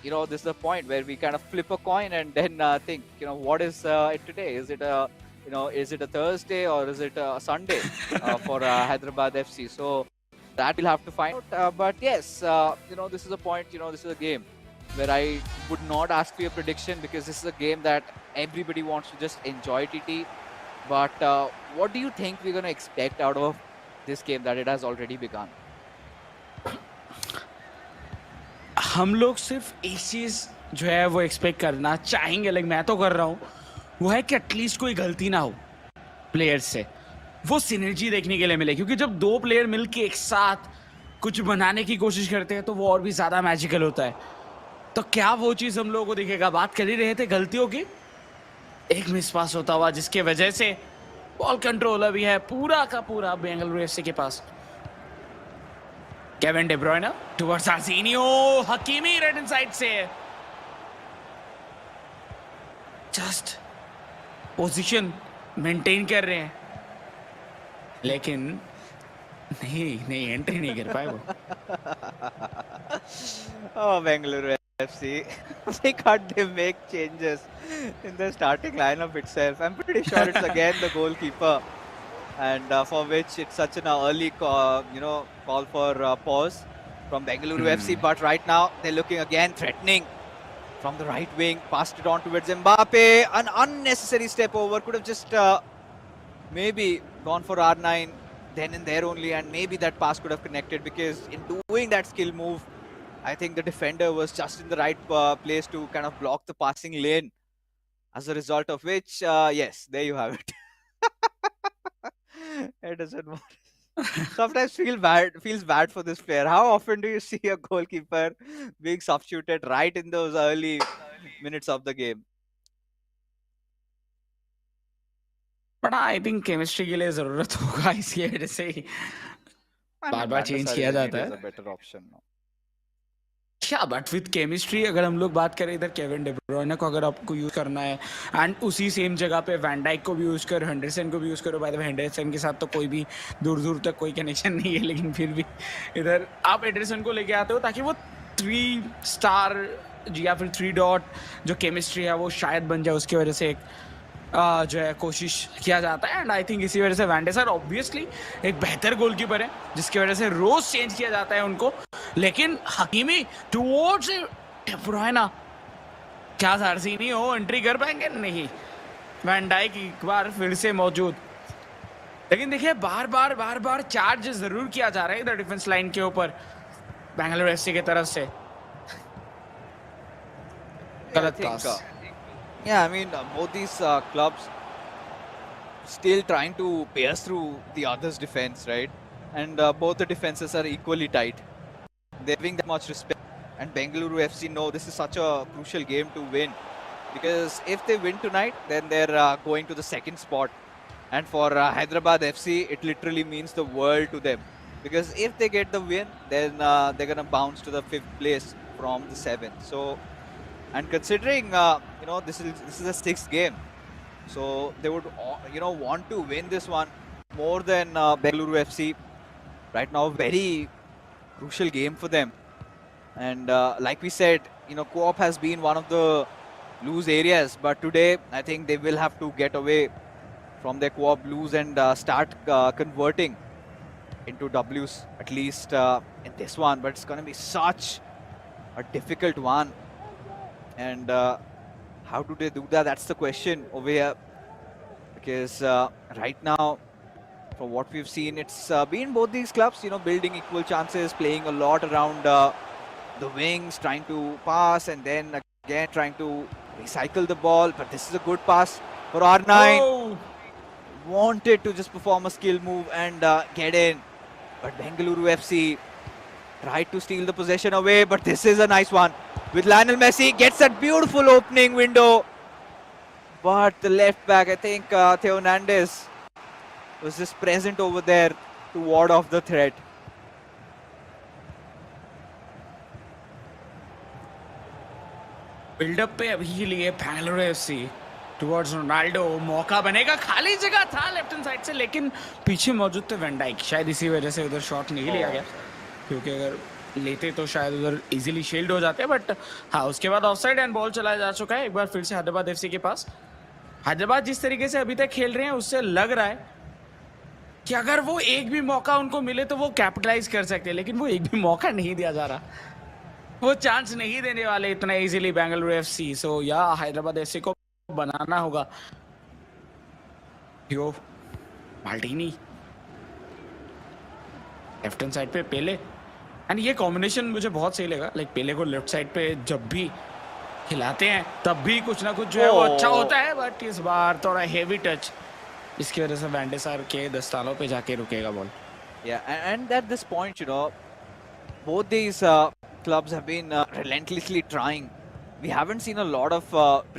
this is the point where we kind of flip a coin and then think, what is it today? Is it a Thursday or is it a Sunday for Hyderabad FC? So that we'll have to find out. But yes, this is a point, this is a game where I would not ask for your prediction because this is a game that everybody wants to just enjoy TT. But what do you think we're going to expect out of this game that it has already begun? हम लोग सिर्फ एक चीज जो है वो expect करना चाहेंगे, लाइक मैं तो कर रहा हूँ, वो है कि एटलीस्ट कोई गलती ना हो प्लेयर्स से, वो सिनर्जी देखने के लिए मिले, क्योंकि जब दो प्लेयर मिलके एक साथ कुछ बनाने की कोशिश करते हैं तो वो और भी ज्यादा मैजिकल होता है. तो क्या वो चीज हम लोगों को दिखेगा? बात कर ही रहे थे गलतियों की, एक मिस पास होता हुआ जिसके वजह से बॉल कंट्रोल अभी है पूरा का पूरा बेंगलुरु एफसी के पास. Kevin De Bruyne towards Arsenio, Hakimi right hand side से जस्ट पोजीशन मेंटेन कर रहे हैं, लेकिन नहीं एंट्री नहीं कर पाए वो. Oh, Bengaluru FC. Why can't they make changes in the starting lineup itself? I'm pretty sure it's again the goalkeeper, and for which it's such an early call for pause from Bengaluru FC. But right now they're looking again threatening from the right wing. Passed it on towards Mbappe. An unnecessary step over. Could have just maybe gone for R9 then and there only, and maybe that pass could have connected, because in doing that skill move, I think the defender was just in the right place to kind of block the passing lane. As a result of which, yes, there you have it. It doesn't matter. Sometimes feels bad for this player. How often do you see a goalkeeper being substituted right in those early minutes of the game? But I think chemistry के लिए जरूरत होगा, इसकी वजह से ही बार-बार change किया जाता है. Better option. क्या बट विद केमिस्ट्री अगर हम लोग बात करें इधर केविन डे ब्रुयने को अगर आपको यूज करना है, एंड उसी सेम जगह पे वैन डाइक को भी यूज करो, हेंडरसन को भी यूज करो. बाय द वे हेंडरसन के साथ तो कोई भी दूर तक कोई कनेक्शन नहीं है, लेकिन फिर भी इधर आप हेंडरसन को लेके आते हो ताकि वो 3 स्टार या फिर 3 डॉट जो केमिस्ट्री है वो शायद बन जाए. उसकी वजह से एक जो है कोशिश किया जाता है, एंड आई थिंक इसी वजह से वैन डे सर ऑब्वियसली एक बेहतर गोलकीपर है जिसकी वजह से रोज चेंज किया जाता है उनको. लेकिन हकीमी टुवर्ड्स डे ब्रुयने, क्या आर्सेनियो एंट्री कर पाएंगे? नहीं. वैन डाइक एक बार फिर से मौजूद, लेकिन देखिए बार बार चार्ज जरूर किया जा रहा है इधर डिफेंस लाइन के ऊपर बेंगलुरु एफसी की तरफ से. गलत पास. Yeah, I mean, both these clubs still trying to pierce through the other's defense, right? And both the defenses are equally tight. They're giving that much respect. And Bengaluru FC know this is such a crucial game to win, because if they win tonight, then they're going to the second spot. And for Hyderabad FC, it literally means the world to them. Because if they get the win, then they're going to bounce to the 5th place from the 7th. So, and considering this is a 6th game, so they would want to win this one more than Bengaluru FC. Right now, very crucial game for them. And like we said, co-op has been one of the loose areas, but today I think they will have to get away from their co-op lose and start converting into W's, at least in this one. But it's going to be such a difficult one. And how do they do that? That's the question over here. Because right now, from what we've seen, it's been both these clubs, building equal chances, playing a lot around the wings, trying to pass, and then again trying to recycle the ball. But this is a good pass for R9. Oh. Wanted to just perform a skill move and get in. But Bengaluru FC tried to steal the possession away, but this is a nice one. With Lionel Messi, gets that beautiful opening window. But the left back, I think Theo Hernandez, was just present over there to ward off the threat. Buildup पे अभी के लिए Bengaluru FC towards Ronaldo, मौका बनेगा, खाली जगह था left hand side से, लेकिन पीछे मौजूद थे वैन डाइक. शायद इसी वजह से उधर शॉट नहीं लिया गया, क्योंकि अगर लेते तो शायद उधर इजीली शील्ड हो जाते. बट हाँ, उसके बाद ऑफसाइड एंड बॉल चलाया जा चुका है एक बार फिर से हैदराबाद एफसी के पास. हैदराबाद जिस तरीके से अभी तक खेल रहे हैं उससे लग रहा है कि अगर वो एक भी मौका उनको मिले तो वो कैपिटलाइज कर सकते हैं, लेकिन वो एक भी मौका नहीं दिया जा रहा, वो चांस नहीं देने वाले इतना इजीली बेंगलुरु एफसी। सो या हैदराबाद एफसी को बनाना होगा। यो माल्टीनी लेफ्ट हैंड साइड पे पेले, एंड ये कॉम्बिनेशन मुझे बहुत सही लगा। लाइक पेले को लेफ्ट साइड पे जब भी खिलाते हैं तब भी कुछ ना कुछ जो है वो अच्छा होता है, बट इस बार थोड़ा हेवी टच, इसकी वजह से वैंडेसार के दस्तानों पे जाके रुकेगा ball. Yeah, and at this point, you know, both these clubs have been relentlessly trying. We haven't seen a lot of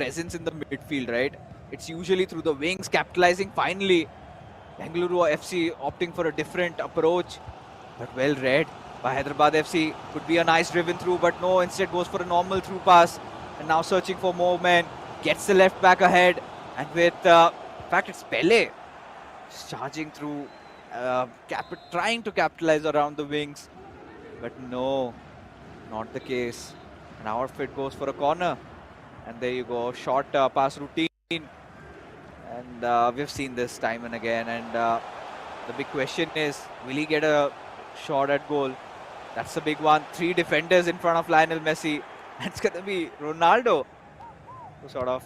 presence in the midfield, right? It's usually through the wings, capitalizing. Finally, Bengaluru FC opting for a different approach, but well read by Hyderabad FC. Could be a nice driven through, but no, instead goes for a normal through pass. And now searching for more men, gets the left back ahead. And with, in fact, it's Pele charging through, trying to capitalize around the wings. But no, not the case. And our fit goes for a corner. And there you go, short pass routine. And we've seen this time and again. And the big question is, will he get a shot at goal? That's the big one. 3 defenders in front of Lionel Messi. And it's going to be Ronaldo who sort of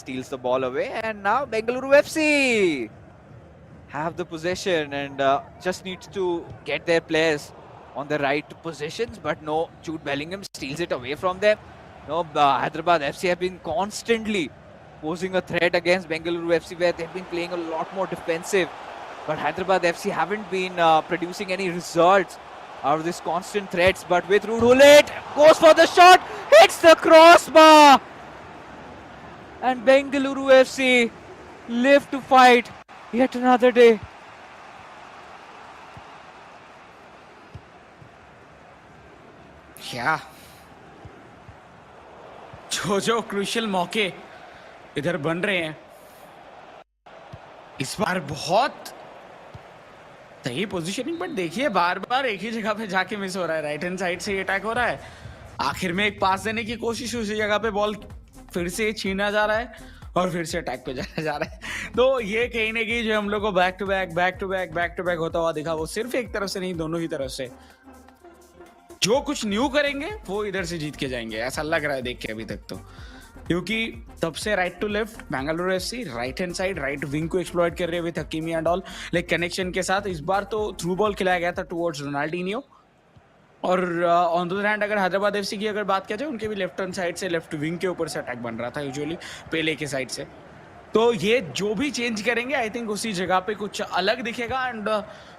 steals the ball away. And now Bengaluru FC have the possession and just needs to get their players on the right positions. But no, Jude Bellingham steals it away from them. No, Hyderabad FC have been constantly posing a threat against Bengaluru FC, where they've been playing a lot more defensive. But Hyderabad FC haven't been producing any results out of these constant threats. But with Rudulit, goes for the shot, hits the crossbar. And Bengaluru FC live to fight yet another day. क्या जो crucial मौके इधर बन रहे हैं इस बार, बहुत सही पोजीशनिंग, बट देखिए बार बार एक ही जगह पे जाके मिस हो रहा है। राइट हैंड साइड से ये अटैक हो रहा है, आखिर में एक पास देने की कोशिश, उसी जगह पे बॉल फिर से छीना जा रहा है और फिर से अटैक पे जाया जा रहा है। तो ये कहीं ना कहीं जो हम लोग को बैक टू बैक होता हुआ दिखा, वो सिर्फ एक तरफ से नहीं, दोनों ही तरफ से जो कुछ न्यू करेंगे वो इधर से जीत के जाएंगे, ऐसा लग रहा है देख के अभी तक तो। क्योंकि तब से right to left Bengaluru FC right hand side right wing को एक्सप्लॉइट कर रहे हुए Hakimi and all, like connection के साथ। इस बार तो थ्रू बॉल खिलाया गया था टुवर्ड्स रोनाल्डिनियो। और ऑन द अदर हैंड अगर हैदराबाद एफसी की अगर बात किया जाए, उनके भी लेफ्ट हैंड साइड से लेफ्ट विंग के ऊपर से अटैक बन रहा था यूजुअली पेले के साइड से। तो ये जो भी चेंज करेंगे आई थिंक उसी जगह पे कुछ अलग दिखेगा, एंड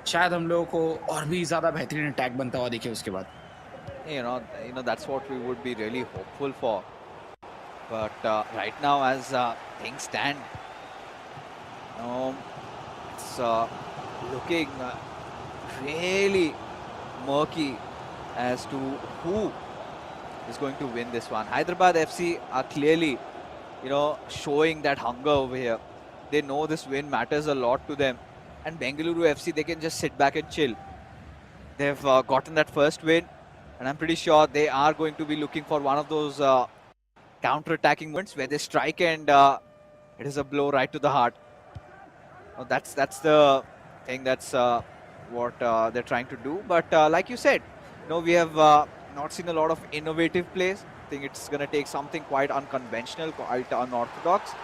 शायद हम लोगों को और भी ज्यादा बेहतरीन अटैक बनता हुआ दिखे उसके बाद। You know that's what we would be really hopeful for. But right now, as things stand, it's looking really murky as to who is going to win this one. Hyderabad FC are clearly, showing that hunger over here. They know this win matters a lot to them. And Bengaluru FC, they can just sit back and chill. They've gotten that first win. And I'm pretty sure they are going to be looking for one of those counter-attacking moments where they strike and it is a blow right to the heart. That's the thing. That's what they're trying to do. But like you said, we have not seen a lot of innovative plays. I think it's going to take something quite unconventional, quite unorthodox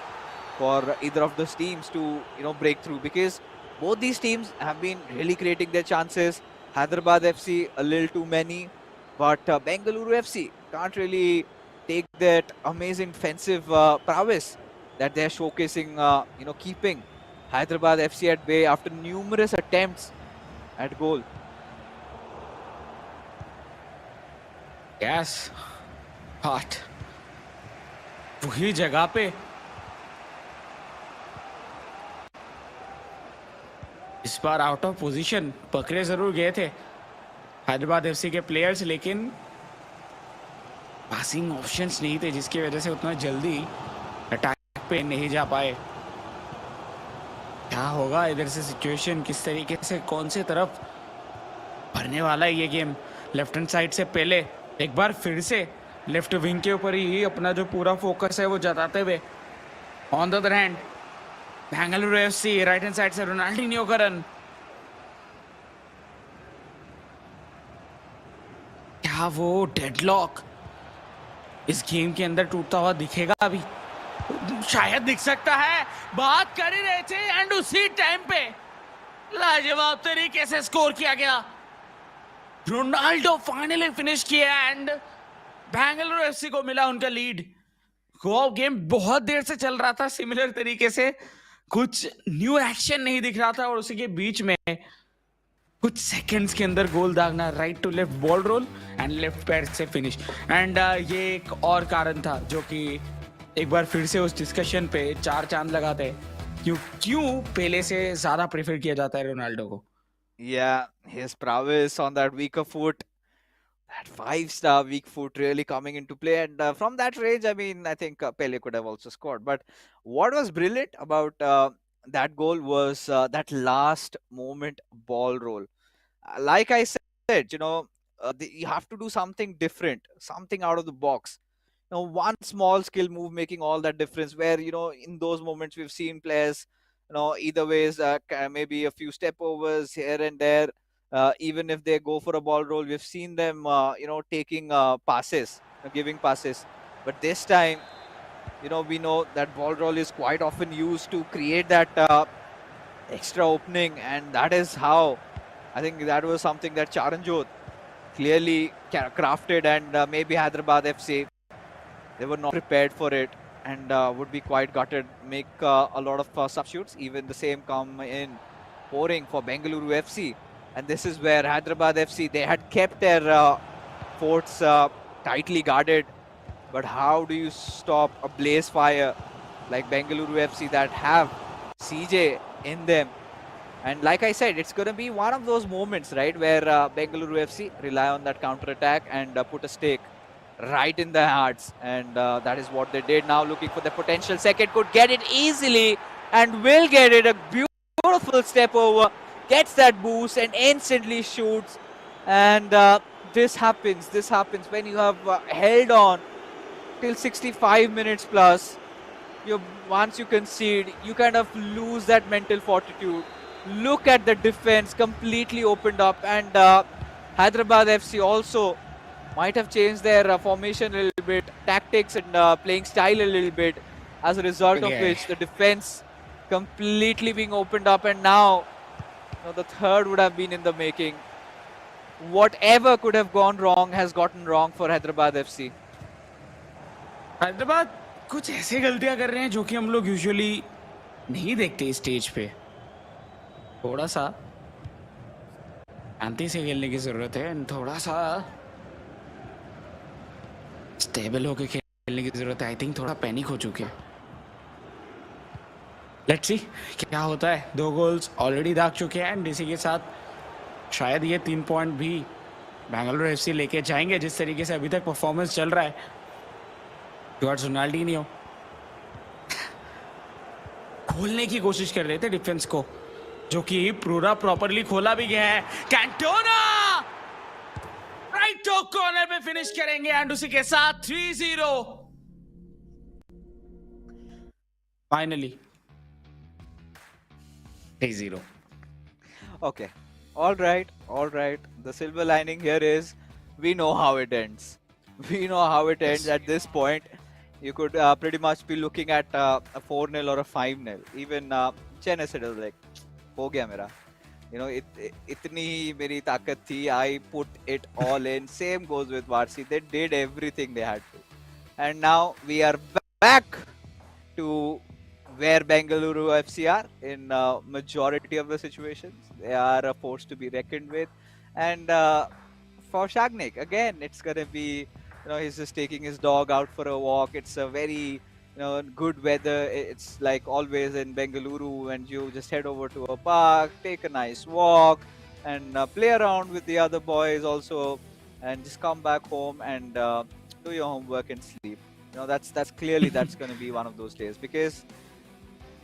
for either of those teams to break through, because both these teams have been really creating their chances. Hyderabad FC a little too many. But Bengaluru FC can't really take that amazing defensive prowess that they're showcasing, keeping Hyderabad FC at bay after numerous attempts at goal. Yes, but वही जगह पे इस बार out of position पकड़े जरूर गए थे Hyderabad FC के players, लेकिन पासिंग ऑप्शंस नहीं थे, जिसकी वजह से उतना जल्दी अटैक पे नहीं जा पाए। क्या होगा इधर से सिचुएशन, किस तरीके से कौन से तरफ भरने वाला है ये गेम। लेफ्ट हैंड साइड से पहले एक बार फिर से लेफ्ट विंग के ऊपर ही अपना जो पूरा फोकस है वो जताते हुए, on the other hand Bengaluru FC right hand side से रोनाल्डिनियो का रन, क्या वो डेडलॉक इस गेम के अंदर टूटता हुआ दिखेगा अभी? शायद दिख सकता है, बात कर ही रहे थे एंड उसी टाइम पे लाजवाब तरीके से स्कोर किया गया। रोनाल्डो फाइनली फिनिश किया एंड बेंगलुरु एफसी को मिला उनका लीड। वो गेम बहुत देर से चल रहा था सिमिलर तरीके से, कुछ न्यू एक्शन नहीं दिख रहा था और उसी के बीच में कुछ सेकंड्स के अंदर गोल दागना, right to left ball roll and left पैर से फिनिश। एंड ये एक और कारण था जो कि एक बार फिर से उस डिस्कशन पे चार चांद लगाते हैं, क्यों पेले से ज्यादा प्रेफर किया जाता है रोनाल्डो को। Yeah, his prowess on that weaker foot, that five-star weak foot really coming into play. And from that range, I mean, I think Pele could have also scored. But what was brilliant about that goal was that last moment ball roll. Like I said, you have to do something different, something out of the box. One small skill move making all that difference. Where in those moments we've seen players, either ways, maybe a few step overs here and there. Even if they go for a ball roll, we've seen them, taking passes, giving passes. But this time, we know that ball roll is quite often used to create that extra opening, and that is how I think that was something that Charanjot clearly crafted, and maybe Hyderabad FC, they were not prepared for it and would be quite gutted, make a lot of substitutes. Even the same come in pouring for Bengaluru FC. And this is where Hyderabad FC, they had kept their forts tightly guarded. But how do you stop a blaze fire like Bengaluru FC that have CJ in them? And like I said, it's going to be one of those moments, right, where Bengaluru FC rely on that counter-attack and put a stake right in their hearts. And that is what they did. Now looking for the potential second, could get it easily and will get it. A beautiful step over, gets that boost and instantly shoots. And this happens when you have held on till 65 minutes plus. Once you concede, you kind of lose that mental fortitude. Look at the defense, completely opened up, and Hyderabad FC also might have changed their formation a little bit, tactics and playing style a little bit, as a result of which the defense completely being opened up, and now the third would have been in the making. Whatever could have gone wrong has gotten wrong for Hyderabad FC. Hyderabad कुछ ऐसे गलतियां कर रहे हैं जो कि हम लोग यूजुअली नहीं देखते इस स्टेज पे। थोड़ा सा शांति से खेलने की जरूरत है, थोड़ा सा स्टेबल होकर खेलने की जरूरत है। आई थिंक थोड़ा पैनिक हो चुके हैं। लेट्स सी क्या होता है। 2 गोल्स ऑलरेडी दाग चुके हैं एंड इसी के साथ शायद ये 3 पॉइंट भी बेंगलुरु एफसी लेके जाएंगे जिस तरीके से अभी तक परफॉर्मेंस चल रहा है। टुवर्ड्स रोनाल्डिनियो खोलने की कोशिश कर रहे थे डिफेंस को, जो कि पूरा प्रॉपरली खोला भी गया है। कैंटोना राइट कॉर्नर पे फिनिश करेंगे एंड उसी के साथ 3-0 finally 3-0। Okay, all right. The silver lining here is we know how it ends. We know how it ends at this point. You could pretty much be looking at a 4-0 or a 5-0. Even Chennai said, like, हो गया मेरा. इतनी मेरी ताकत थी. I put it all in. Same goes with Varsi. They did everything they had to. And now we are back to where Bengaluru FC are in majority of the situations. They are a force to be reckoned with. And for Shagnik, again, it's going to be, he's just taking his dog out for a walk. It's a very, good weather. It's like always in Bengaluru, and you just head over to a park, take a nice walk, and play around with the other boys also, and just come back home and do your homework and sleep. That's clearly that's going to be one of those days, because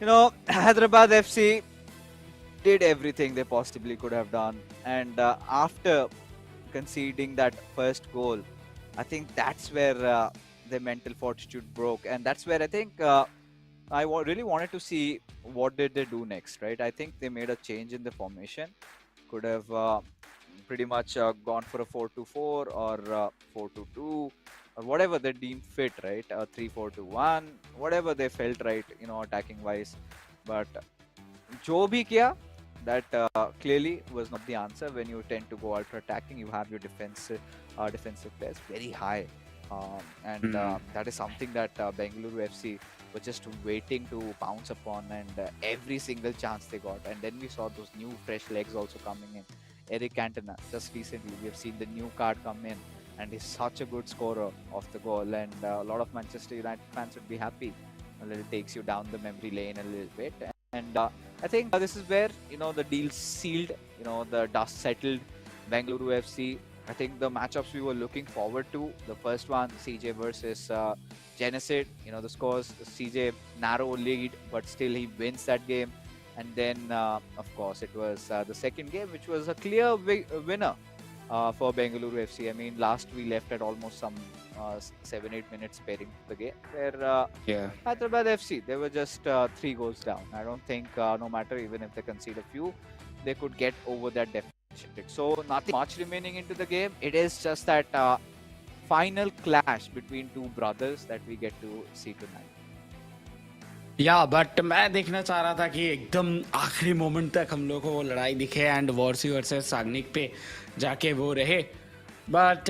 Hyderabad FC did everything they possibly could have done, and after conceding that first goal, I think that's where the mental fortitude broke, and that's where I think I really wanted to see what did they do next, right? I think they made a change in the formation, could have pretty much gone for a 4-2-4 or 4-2-2 or whatever they deemed fit, right? 3-4-2-1, whatever they felt right, attacking wise. But जो भी किया, that clearly was not the answer. When you tend to go ultra attacking, you have your defensive players very high, and that is something that Bengaluru FC were just waiting to pounce upon, and every single chance they got. And then we saw those new fresh legs also coming in. Eric Cantona, just recently we have seen the new card come in, and he's such a good scorer of the goal, and a lot of Manchester United fans would be happy. A little takes you down the memory lane a little bit, and I think this is where the deal sealed, the dust settled. Bengaluru FC, I think the matchups we were looking forward to, the first one, CJ versus Genesis, the scores, CJ narrow lead, but still he wins that game. And then, of course, it was the second game, which was a clear winner for Bengaluru FC. I mean, last we left at almost some 7-8 minutes sparing the game, where Hyderabad FC, they were just 3 goals down. I don't think, no matter even if they concede a few, they could get over that deficit. So nothing much remaining into the game. It is just that final clash between two brothers that we get to see tonight. But मैं देखना चाह रहा था कि एकदम आखिरी moment तक हम लोग को वो लड़ाई दिखे एंड वॉर्सी वर्सेस सागनिक पे जाके वो रहे. बट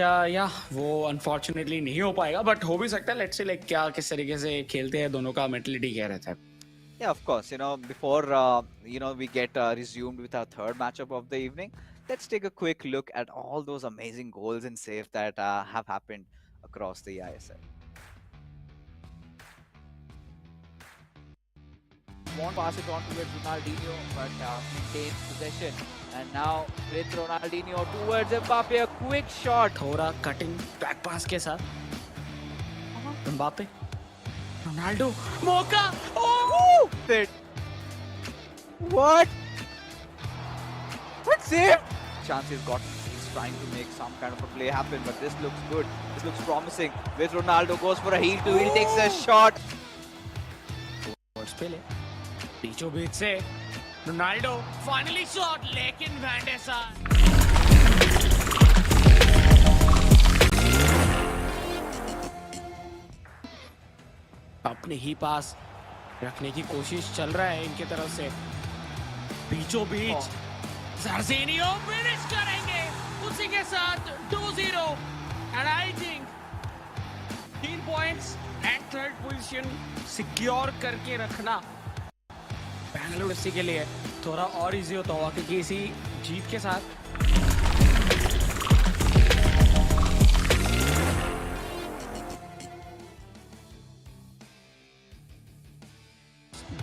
वो अनफॉर्चुनेटली नहीं हो पाएगा, बट हो भी सकता है. लेट्स सी लाइक क्या किस तरीके से खेलते हैं, दोनों का मेंटलिटी क्या रहता है. Yeah, of course. Before we get resumed with our third matchup of the evening, let's take a quick look at all those amazing goals and saves that have happened across the eISL. Won't pass it on towards Ronaldinho, but maintains possession. And now with Ronaldinho towards Mbappe, a quick shot. थोड़ा cutting back पास के साथ Mbappe, Ronaldo, मौका. Oh! What save? Chance he's got. He's trying to make some kind of a play happen, but this looks good. This looks promising. With Ronaldo goes for a heel to heel, takes a shot. बीचों बीच से Ronaldo finally shot, लेकिन van der सार अपने ही पास रखने की कोशिश चल रहा है इनके तरफ से. बीचों बीच जर्जिनियो फिनिश करेंगे उसी के साथ 2-0. And I think 3 points and third position secure करके रखना बेंगलुरु एफसी के लिए थोड़ा और इजी होता हुआ, क्योंकि इसी जीत के साथ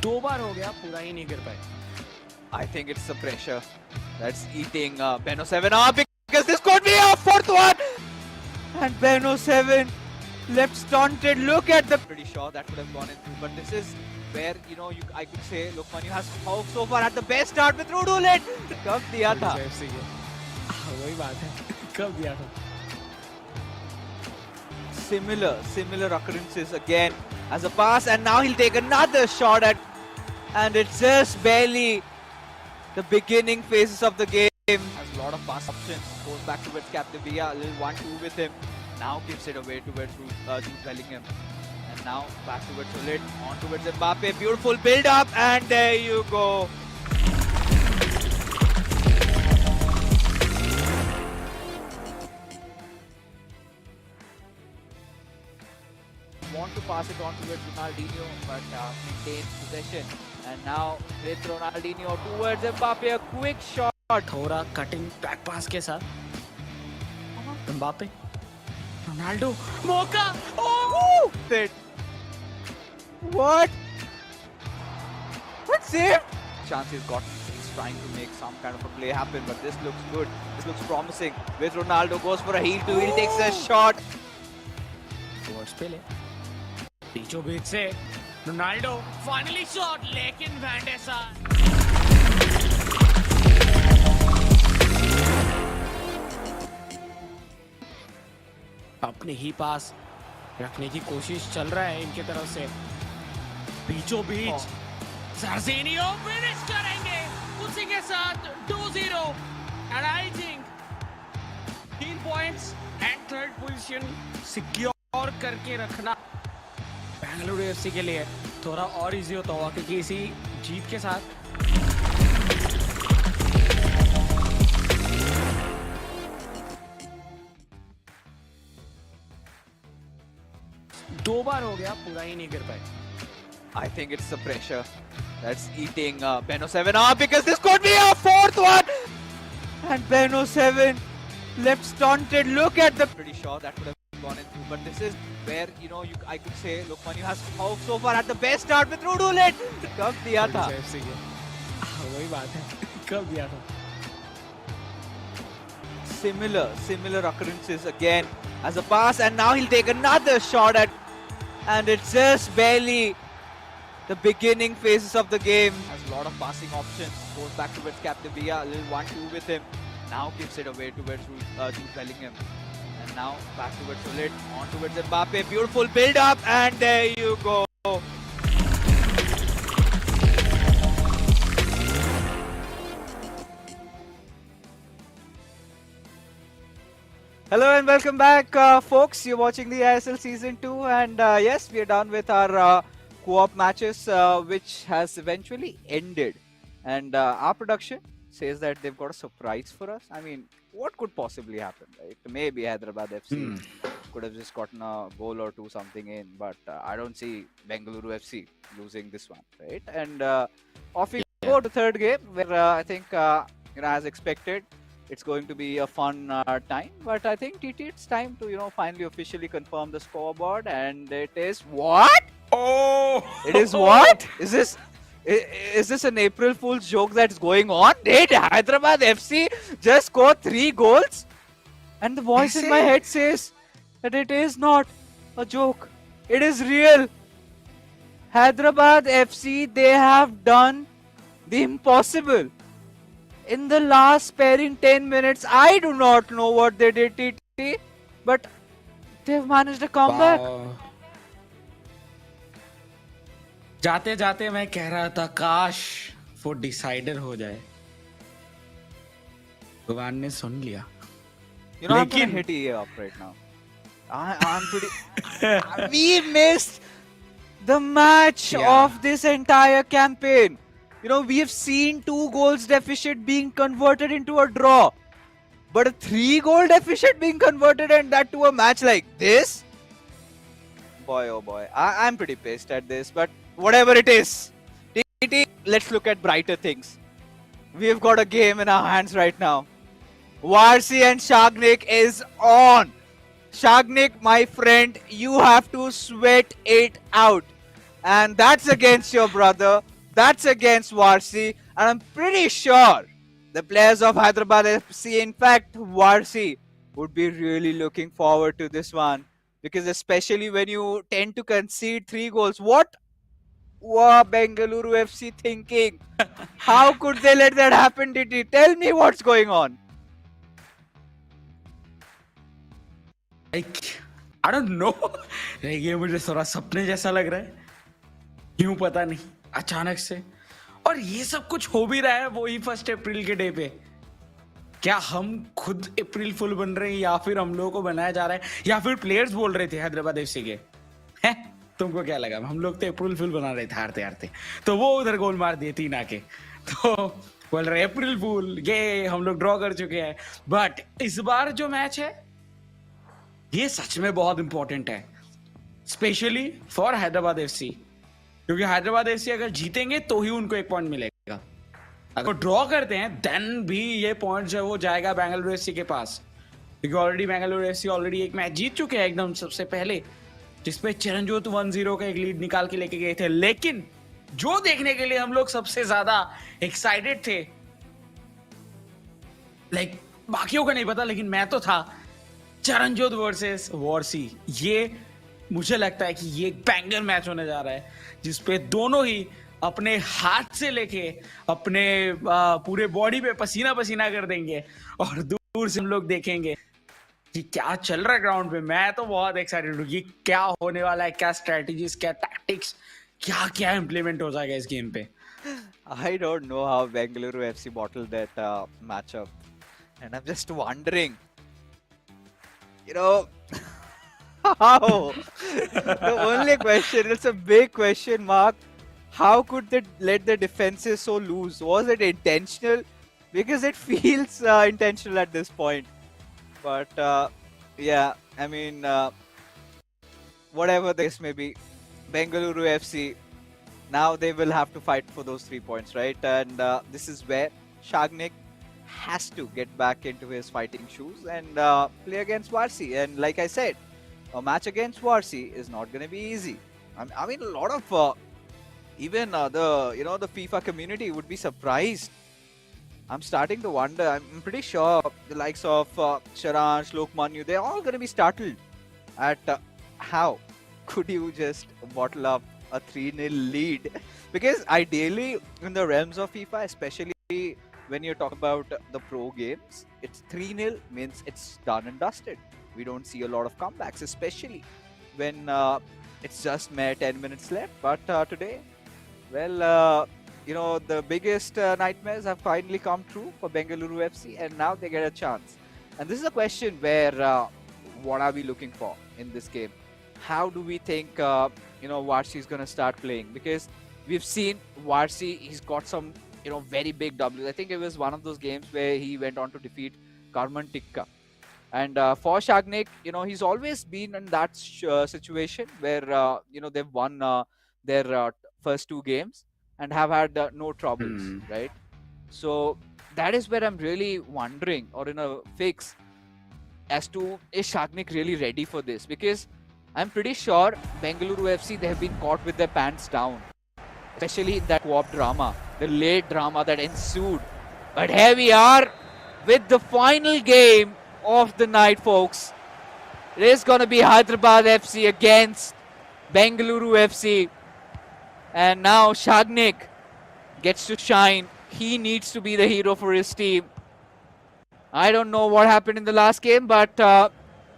दो बार हो गया, पूरा ही नहीं कर पाए. I think it's the pressure that's eating Beno 7 up, because this could be a 4th one. And Beno 7 left stunted. Look at the... Pretty sure that would have gone in through, but this is where, I could say, look, Manu has so far had the best start with Rudulet. कब दिया था? वही बात है, कब दिया था? Similar occurrences again as a pass, and now he'll take another shot at, and it's just barely the beginning phases of the game. Has a lot of pass options. Goes back towards Capdevilla, a little 1-2 with him. Now gives it away towards Jude Bellingham. And now back towards Solid, on towards Mbappe. Beautiful build up, and there you go. Want to pass it on towards Ronaldinho, but maintains possession. And now with Ronaldinho towards Mbappe, a quick shot. थोड़ा cutting back पास के साथ Mbappe, Ronaldo, मौका. Oh! What save? Chance he's got. He's trying to make some kind of a play happen, but this looks good. This looks promising. With Ronaldo goes for a heel to heel, takes a shot. Towards पे ले, बीचों बीच से Ronaldo finally shot, लेकिन van der सार अपने ही पास रखने की कोशिश चल रहा है इनके तरफ से. बीचों बीच जर्जिनियो फिनिश करेंगे उसी के साथ 2-0. And I think points and third position secure करके रखना बेंगलुरु एफसी के लिए थोड़ा और इजी होता होगा, क्योंकि इसी जीत के साथ दो बार हो गया, पूरा ही नहीं कर पाए. I think it's the pressure that's eating Beno 7 up, because this could be a fourth one. And Beno 7 left stunted. Look at the... Pretty sure that would have gone in through. But this is where, you know, I could say Lukman, you has so far had the best start with Rudulit. कब दिया था? वही बात है, कब दिया था? Similar occurrences again as a pass, and now he'll take another shot at, and it's just barely the beginning phases of the game. Has a lot of passing options. Goes back towards Captain Villa, a little 1-2 with him. Now gives it away towards Jude Bellingham. And now back towards Solid, on towards Mbappe. Beautiful build up, and there you go. Hello and welcome back, folks. You're watching the eISL Season 2, and yes, we are done with our co-op matches, which has eventually ended. And our production says that they've got a surprise for us. I mean, what could possibly happen, right? Maybe Hyderabad FC could have just gotten a goal or two something in, but I don't see Bengaluru FC losing this one, right? And off we go to third game, where I think, as expected, it's going to be a fun time. But I think TT, it's time to, finally officially confirm the scoreboard, and it is what? Oh! It is what? Is this an April Fool's joke that's going on? Did Hyderabad FC just score 3 goals? And the voice in my head says that it is not a joke. It is real. Hyderabad FC, they have done the impossible. In the last sparing 10 minutes, I do not know what they did, TT, but they've managed a comeback. जाते जाते मैं कह रहा था काश वो decider हो जाए. भगवान ने सुन लिया. I'm gonna hit EA up right now. I'm pretty... We missed the match of this entire campaign. We have seen 2 goals deficit being converted into a draw. But a 3-goal deficit being converted, and that to a match like this? Boy, oh boy. I'm pretty pissed at this, but whatever it is. TT, let's look at brighter things. We've got a game in our hands right now. Varsi and Shagnik is on. Shagnik, my friend, you have to sweat it out. And that's against your brother. That's against Varsi, and I'm pretty sure the players of Hyderabad FC, in fact Varsi, would be really looking forward to this one, because especially when you tend to concede 3 goals, what were Bengaluru FC thinking? How could they let that happen, Titi? Tell me what's going on. I don't know. ये मुझे थोड़ा सपने जैसा लग रहा है. क्यों पता नहीं, अचानक से. और ये सब कुछ हो भी रहा है वही 1 अप्रैल के डे पे. क्या हम खुद अप्रैल फुल बन रहे हैं, या फिर हम लोगों को बनाया जा रहा है, या फिर प्लेयर्स बोल रहे थे हैदराबाद एफसी के? हैं, तुमको क्या लगा? हम लोग तो अप्रैल फुल बना रहे थे हारते हारते, तो वो उधर गोल मार दिए 3 आके, तो बोल रहे अप्रैल फुल, ये हम लोग ड्रॉ कर चुके हैं. बट इस बार जो मैच है ये सच में बहुत इंपॉर्टेंट है, स्पेशली फॉर हैदराबाद एफसी. क्योंकि हैदराबाद एफसी अगर जीतेंगे तो ही उनको 1 पॉइंट मिलेगा. अगर ड्रॉ करते हैं देन भी ये पॉइंट जो है वो जाएगा बेंगलुरु एफसी के पास, क्योंकि ऑलरेडी बेंगलुरु एफसी ऑलरेडी एक मैच जीत चुके हैं एकदम सबसे पहले, जिसपे चिरंजीत 1-0 का एक लीड निकाल के लेके गए थे. लेकिन जो देखने के लिए हम लोग सबसे ज्यादा एक्साइटेड थे, लाइक बाकियों का नहीं पता लेकिन मैं तो था, चिरंजीत वर्सेस वारसी. ये मुझे लगता है कि ये एक बैंगर मैच होने जा रहा है, जिसपे दोनों ही अपने हाथ से लेके अपने पूरे बॉडी पे पसीना पसीना कर देंगे, और दूर से हम लोग देखेंगे कि क्या चल रहा है ग्राउंड पे. मैं तो बहुत एक्साइटेड हूँ कि क्या होने वाला है, क्या स्ट्रेटजीज, क्या टैक्टिक्स, क्या क्या इम्प्लीमेंट हो जाएगा इस गेम पे. I don't know how Bengaluru FC bottled that matchup, and I'm just wondering You know, how? The only question, it's a big question mark. How could they let the defenses so loose? Was it intentional? Because it feels intentional at this point. But yeah, I mean, whatever the case may be, Bengaluru FC, now they will have to fight for those 3 points, right? And this is where Shagnik has to get back into his fighting shoes and play against Varsi. And like I said, a match against Varsi is not going to be easy. I mean, a lot of even the FIFA community would be surprised. I'm starting to wonder. I'm pretty sure the likes of Sharan, Shlok Manu, they're all going to be startled at how could you just bottle up a 3-0 lead? Because ideally, in the realms of FIFA, especially when you talk about the pro games, it's 3-0 means it's done and dusted. We don't see a lot of comebacks, especially when it's just mere 10 minutes left. But today, well, the biggest nightmares have finally come true for Bengaluru FC, and now they get a chance. And this is a question where what are we looking for in this game? How do we think Varsi is going to start playing? Because we've seen Varsi, he's got some very big W's. I think it was one of those games where he went on to defeat Karman Tikka. And for Shagnik, he's always been in that situation where they've won their first 2 games and have had no troubles, right? So that is where I'm really wondering, or in a fix, as to is Shagnik really ready for this? Because I'm pretty sure Bengaluru FC, they have been caught with their pants down, especially in that co-op drama, the late drama that ensued. But here we are with the final game of the night, folks. It is going to be Hyderabad FC against Bengaluru FC. And now Shagnik gets to shine. He needs to be the hero for his team. I don't know what happened in the last game, but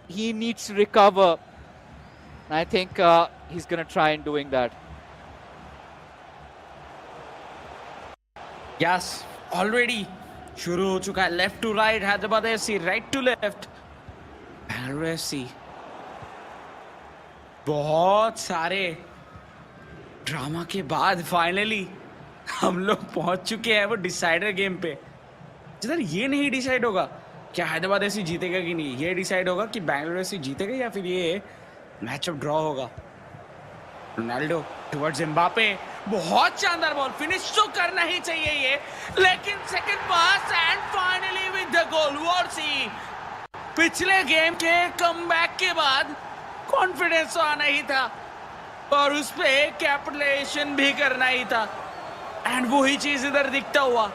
he needs to recover. And I think he's going to try in doing that. Yes, already शुरू हो चुका है. Left to right, Hyderabad FC, right to left, Bengaluru FC. बहुत सारे drama के बाद finally हम लोग पहुंच चुके हैं वो डिसाइडर गेम पे, जिधर ये नहीं डिसाइड होगा क्या हैदराबाद एफसी जीतेगा कि नहीं, ये डिसाइड होगा कि बैंगलोर एफसी जीतेगा या फिर ये मैचअप ड्रॉ होगा. रोनाल्डो टुवर्ड्स एम्बापे, बहुत शानदार बॉल, फिनिश तो करना ही चाहिए ये, लेकिन second pass and finally with the goal. Warsi पिछले गेम के कमबैक के बाद कॉन्फिडेंस तो आना ही था और उस पे कैपिटलाइजेशन भी करना ही था, एंड वही चीज इधर दिखता हुआ.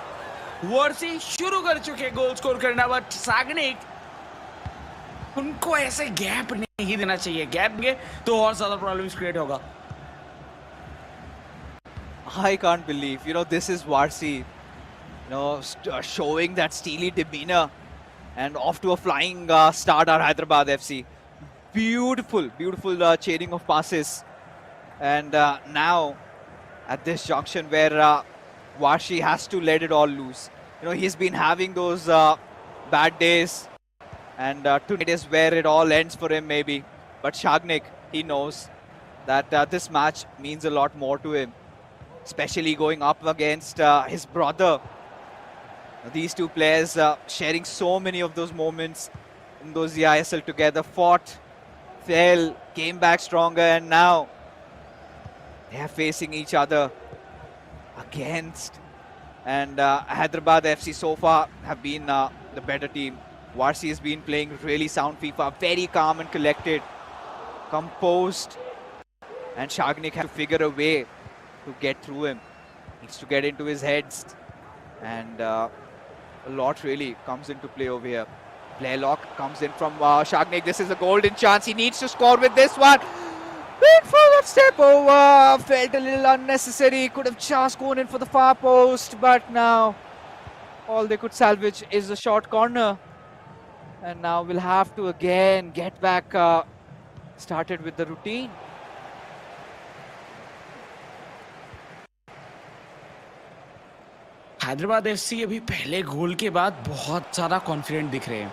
वारसी शुरू कर चुके गोल स्कोर करना, बट सागनिक उनको ऐसे गैप नहीं देना चाहिए. गैप देंगे तो और ज्यादा प्रॉब्लम्स क्रिएट होगा. I can't believe, this is Varsi, showing that steely demeanor and off to a flying start are Hyderabad FC. Beautiful, beautiful chaining of passes. And now at this junction where Varsi has to let it all loose. He's been having those bad days, and tonight is where it all ends for him maybe. But Shagnik, he knows that this match means a lot more to him, especially going up against his brother. These two players sharing so many of those moments in those eISL together, fought, fell, came back stronger, and now they are facing each other against. And Hyderabad FC so far have been the better team. Varsi has been playing really sound FIFA, very calm and collected, composed. And Shagnik has to figure a way to get through him. Needs to get into his heads. And a lot really comes into play over here. Play lock comes in from Shagnik. This is a golden chance. He needs to score with this one. Big forward step over. Felt a little unnecessary. Could have just gone in for the far post. But now all they could salvage is a short corner. And now we'll have to again get back started with the routine. Hyderabad FC अभी पहले गोल के बाद बहुत ज्यादा confident दिख रहे हैं.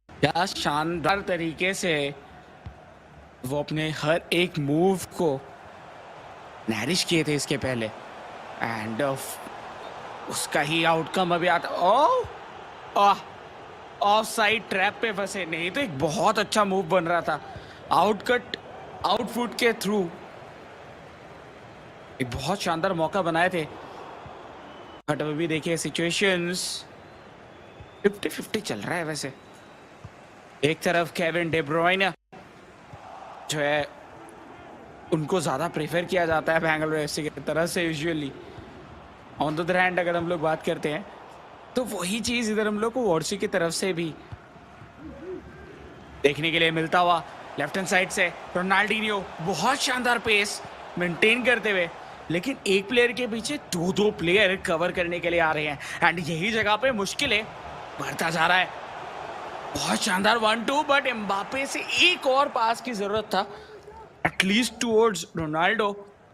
क्या शानदार तरीके से वो अपने हर एक मूव को नैरिश किए थे इसके पहले, एंड उसका ही आउटकम अभी आता। ऑफ साइड ट्रैप पे फंसे, नहीं तो एक बहुत अच्छा मूव बन रहा था आउटकट आउटफुट के थ्रू। एक बहुत शानदार मौका बनाए थे, बट अभी देखिए सिचुएशंस 50-50 चल रहा है। वैसे एक तरफ केविन डे ब्रुयने जो है उनको ज्यादा प्रेफर किया जाता है बेंगलुरु एफसी की तरफ से usually. On the other hand अगर हम लोग बात करते हैं तो वही चीज इधर हम लोग को वॉर्सी की तरफ से भी देखने के लिए मिलता हुआ। लेफ्ट हैंड साइड से रोनाल्डिनियो बहुत शानदार पेस मेंटेन करते हुए, लेकिन एक प्लेयर के पीछे दो दो प्लेयर कवर करने के लिए आ रहे हैं, एंड यही जगह पे मुश्किलें बढ़ता जा रहा है। बहुत शानदार 1-2, बट एम्बापे से एक और पास की जरूरत था एटलीस्ट टुवर्ड्स रोनाल्डो,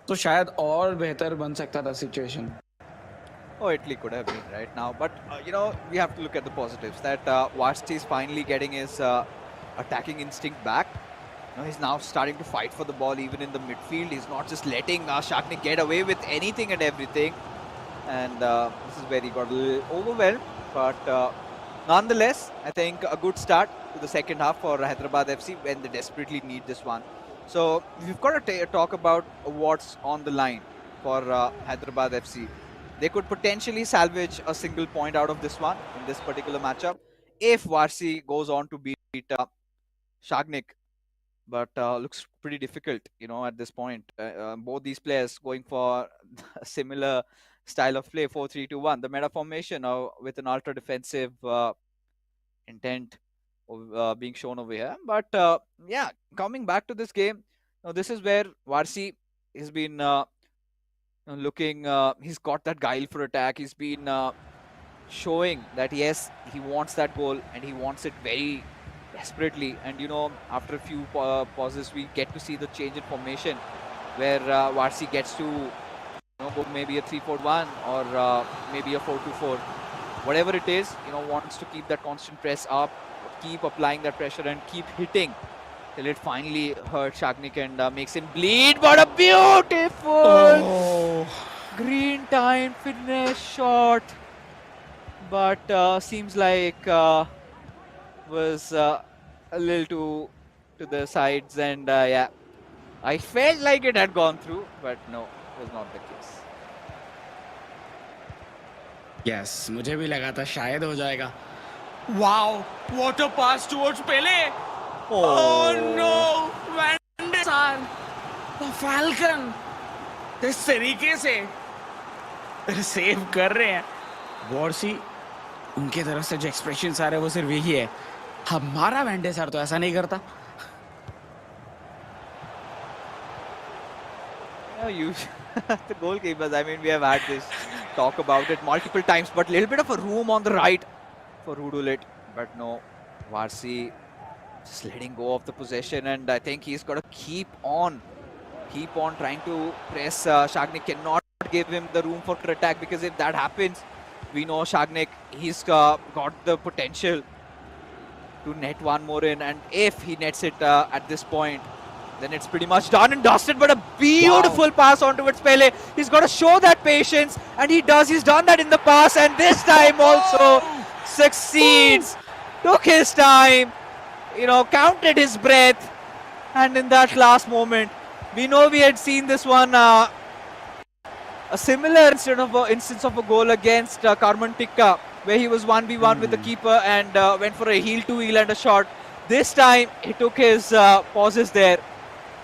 तो शायद और बेहतर बन सकता था situation. Oh, Italy could have been right now, but we have to look at the positives. That Varsti is finally getting his attacking instinct back. He's now starting to fight for the ball even in the midfield. He's not just letting Shaknik get away with anything and everything. And this is where he got a little overwhelmed. But nonetheless, I think a good start to the second half for Hyderabad FC when they desperately need this one. So we've got to talk about what's on the line for Hyderabad FC. They could potentially salvage a single point out of this one in this particular matchup if Varsi goes on to beat Shagnik. But looks pretty difficult, at this point. Both these players going for a similar style of play, 4-3-2-1, the meta formation with an ultra defensive intent being shown over here. But yeah, coming back to this game, this is where Varsi has been looking. He's got that guile for attack. He's been showing that yes, he wants that goal and he wants it very desperately. And after a few pauses, we get to see the change in formation where Varsi gets to go maybe a 3-4-1 or maybe a 4-2-4. Whatever it is, wants to keep that constant press up, keep applying that pressure and keep hitting till it finally hurts Shagnik and makes him bleed. But a beautiful green time finish shot. But seems like was a little to the sides, and yeah, I felt like it had gone through, but no, it was not the case. Yes, मुझे भी लगा था शायद हो जाएगा। Wow, what a pass towards Pele. Oh no, van der Sar, the falcon इस तरीके से सेव कर रहे हैं। वॉर्सी उनके तरफ से जो एक्सप्रेशन आ रहे हैं वो सिर्फ यही है, हमारा वैन डे सार तो ऐसा नहीं करता। The goalkeepers, I mean, we have had this talk about it multiple times, but little bit of a room on the right for Rudulit. But no, Varsi just letting go of the possession, and I think he's got to keep on trying to press. Shagnik cannot give him the room for attack, because if that happens, we know Shagnik, he's got the potential to net one more in, and if he nets it at this point, then it's pretty much done and dusted. But a beautiful pass on towards Pele. He's got to show that patience, and he does. He's done that in the past, and this time also succeeds. Took his time, counted his breath, and in that last moment, we know we had seen this one, a similar instance of a goal against Carmen Tikka, where he was 1v1 with the keeper and went for a heel-to-heel and a shot. This time, he took his pauses there.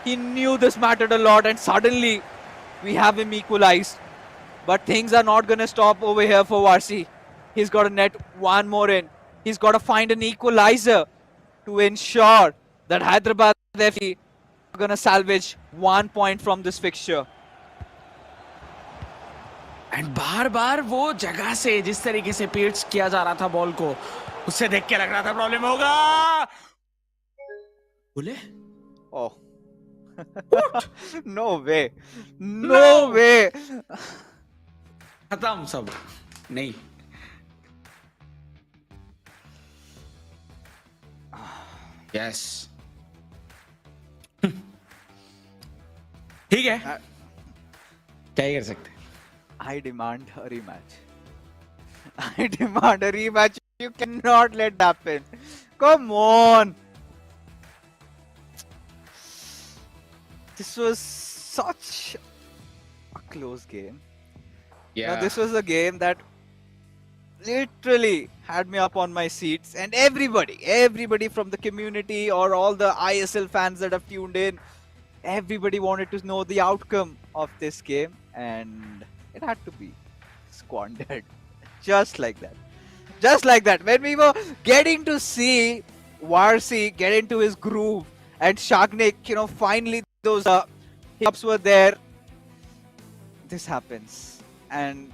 He knew this mattered a lot, and suddenly we have him equalized. But things are not going to stop over here for Varsi. He's got to net one more in. He's got to find an equalizer to ensure that Hyderabad FC are going to salvage 1 point from this fixture. And बार बार वो जगह से जिस तरीके से pitch किया जा रहा था बॉल को, उससे देख के लग रहा था प्रॉब्लम होगा। बोले ओह नो वे, नो वे, खत्म सब। नहीं, यस ठीक है, I, क्या ही कर सकते हैं. I demand a rematch. I demand a rematch. You cannot let that happen. Come on. This was such a close game. Now, Yeah. this was a game that literally had me up on my seats, and everybody from the community or all the ISL fans that have tuned in, everybody wanted to know the outcome of this game, and it had to be squandered just like that. Just like that. When we were getting to see Varsi get into his groove and Shagnik, finally those hiccups were there. This happens. And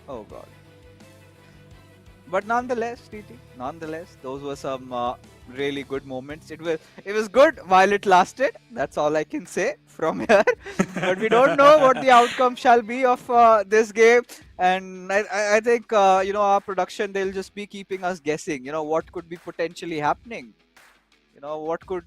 oh god. But nonetheless, TT, those were some really good moments. It was good while it lasted. That's all I can say from here. But we don't know what the outcome shall be of this game, and I think our production, they'll just be keeping us guessing. What could be potentially happening. What could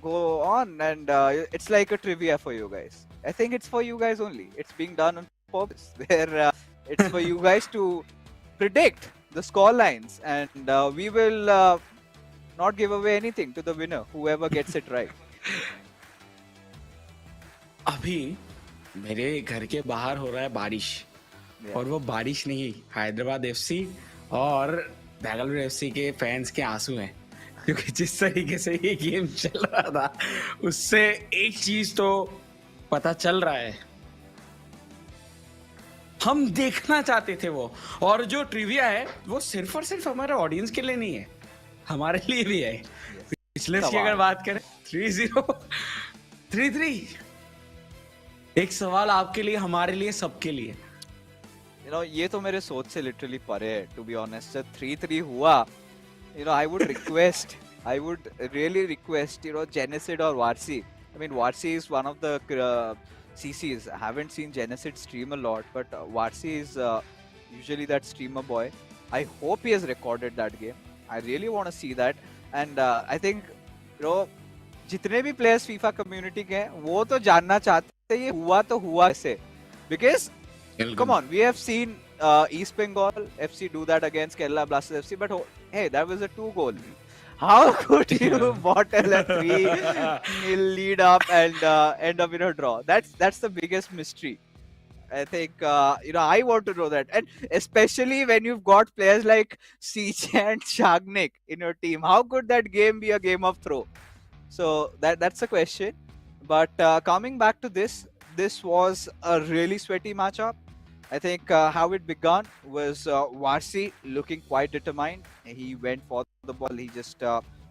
go on, and it's like a trivia for you guys. I think it's for you guys only. It's being done on purpose, where it's for you guys to predict the score lines, and we will not give away anything to the winner, whoever gets it right. अभी मेरे घर के बाहर हो रहा है बारिश, Yeah. और वो बारिश नहीं, हैदराबाद एफसी और बेंगलुरु एफसी के फैंस के आंसू हैं, क्योंकि जिस तरीके से ये गेम चल रहा था उससे एक चीज तो पता चल रहा है, हम देखना चाहते थे वो. और जो ट्रिविया है वो सिर्फ और सिर्फ हमारे ऑडियंस के लिए नहीं है, हमारे लिए भी है. पिछले की अगर बात करें 3-0 3-3, एक सवाल आपके लिए, हमारे लिए, सबके लिए. ये तो मेरे सोच से लिटरली परे है, टू बी ऑनेस्ट. जब 3-3 हुआ, I would really request, Genesid or Varsi. I mean, Varsi is one of the CCs. I haven't seen Genesid stream a lot, but Varsi is usually that streamer boy. I hope he has recorded that game. I really want to see that. And I think, जितने भी players FIFA community के हैं, वो तो जानना चाहते हैं ये हुआ तो हुआ कैसे. Because, come on, we have seen East Bengal FC do that against Kerala Blasters FC, but hey, that was a 2-goal. How could you bottle a 3-0 lead up and end up in a draw? That's the biggest mystery. I think I want to know that, and especially when you've got players like CJ and Shagnik in your team, how could that game be a game of throw? So that's a question. But coming back to this was a really sweaty matchup. I think how it began was Varsi looking quite determined. He went for the ball. He just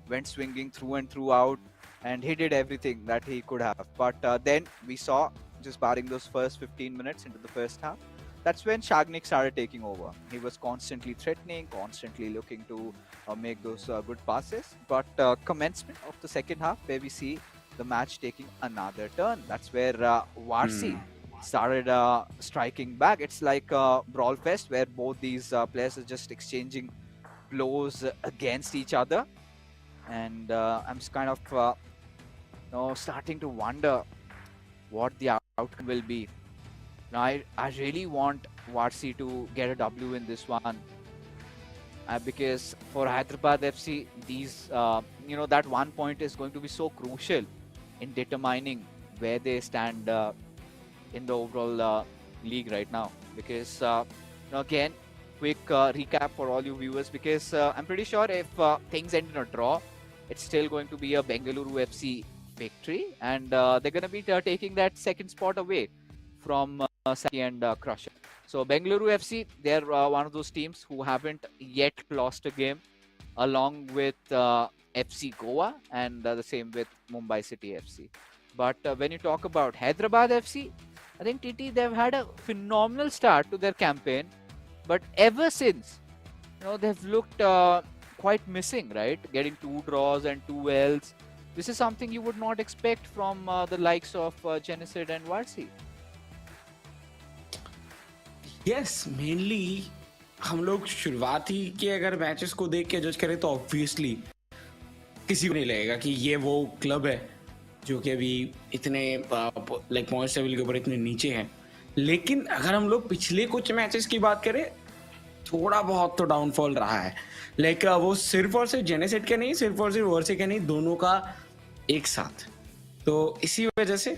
went swinging through and throughout, and he did everything that he could have. But then we saw, just barring those first 15 minutes into the first half, that's when Shagnik started taking over. He was constantly threatening, constantly looking to make those good passes. But commencement of the second half, where we see the match taking another turn. That's where Varsi started striking back. It's like a brawl fest where both these players are just exchanging blows against each other. And I'm just kind of starting to wonder what the outcome will be. Now, I really want Varsi to get a W in this one. Because for Hyderabad FC, these that 1 point is going to be so crucial in determining where they stand in the overall league right now. Because again, quick recap for all you viewers, because I'm pretty sure if things end in a draw, it's still going to be a Bengaluru FC victory, and they're going to be taking that second spot away from Saki and Crusher. So Bengaluru FC, they're one of those teams who haven't yet lost a game, along with FC Goa, and the same with Mumbai City FC. But when you talk about Hyderabad FC, I think TT, they've had a phenomenal start to their campaign, but ever since, they've looked quite missing, right? Getting 2 draws and 2 L's. This is something you would not expect from the likes of Genesid and Varsi. Yes, mainly हम लोग शुरुआती के अगर matches को देख के जज करें तो ऑब्वियसली किसी को नहीं लगेगा कि ये वो क्लब है जो कि अभी इतने लाइक पॉइंट्स टेबल के ऊपर इतने नीचे हैं। लेकिन अगर हम लोग पिछले कुछ मैचेस की बात करें, थोड़ा बहुत तो डाउनफॉल रहा है। लाइक वो सिर्फ और सिर्फ जेनेसेट का नहीं, सिर्फ और सिर्फ वर्से का नहीं, दोनों का एक साथ। तो इसी वजह से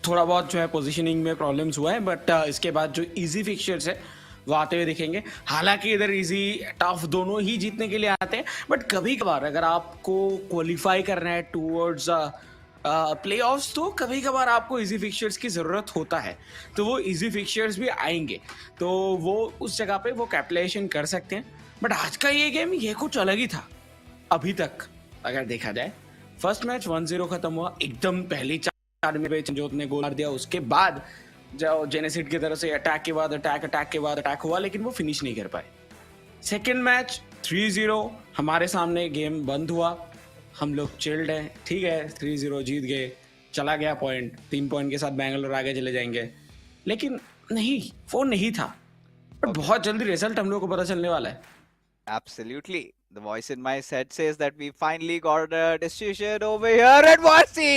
थोड़ा बहुत जो है पोजीशनिंग में प्रॉब्लम्स हुआ है, बट इसके बाद जो इजी फिक्चर्स है वो आते हुए दिखेंगे। हालांकि इधर इजी टफ दोनों ही जीतने के लिए आते हैं, बट कभी कभार अगर आपको क्वालिफाई करना है टूवर्ड्स प्ले ऑफ्स, तो कभी कभार आपको इजी फिक्चर्स की ज़रूरत होता है। तो वो इजी फिक्चर्स भी आएंगे, तो वो उस जगह पे वो कैपिटलाइजेशन कर सकते हैं। बट आज का ये गेम ये कुछ अलग ही था अभी तक अगर देखा जाए। फर्स्ट मैच 1-0 खत्म हुआ, एकदम पहली 4 मिनट में जोत ने गोल मार दिया। उसके बाद जो जेनेसिड की तरफ से अटैक के बाद अटैक हुआ, लेकिन वो फिनिश नहीं कर पाए। सेकेंड मैच 3-0 हमारे सामने गेम बंद हुआ, हम लोग चिल्ड हैं, ठीक है 3-0 जीत गए, चला गया पॉइंट, 3 पॉइंट के साथ बेंगलुरु आगे चले जाएंगे। लेकिन नहीं, वो नहीं था। बट बहुत जल्दी रिजल्ट हम लोग को पता चलने वाला है। Absolutely. The voice in my head says that we finally got a decision over here at Varsi.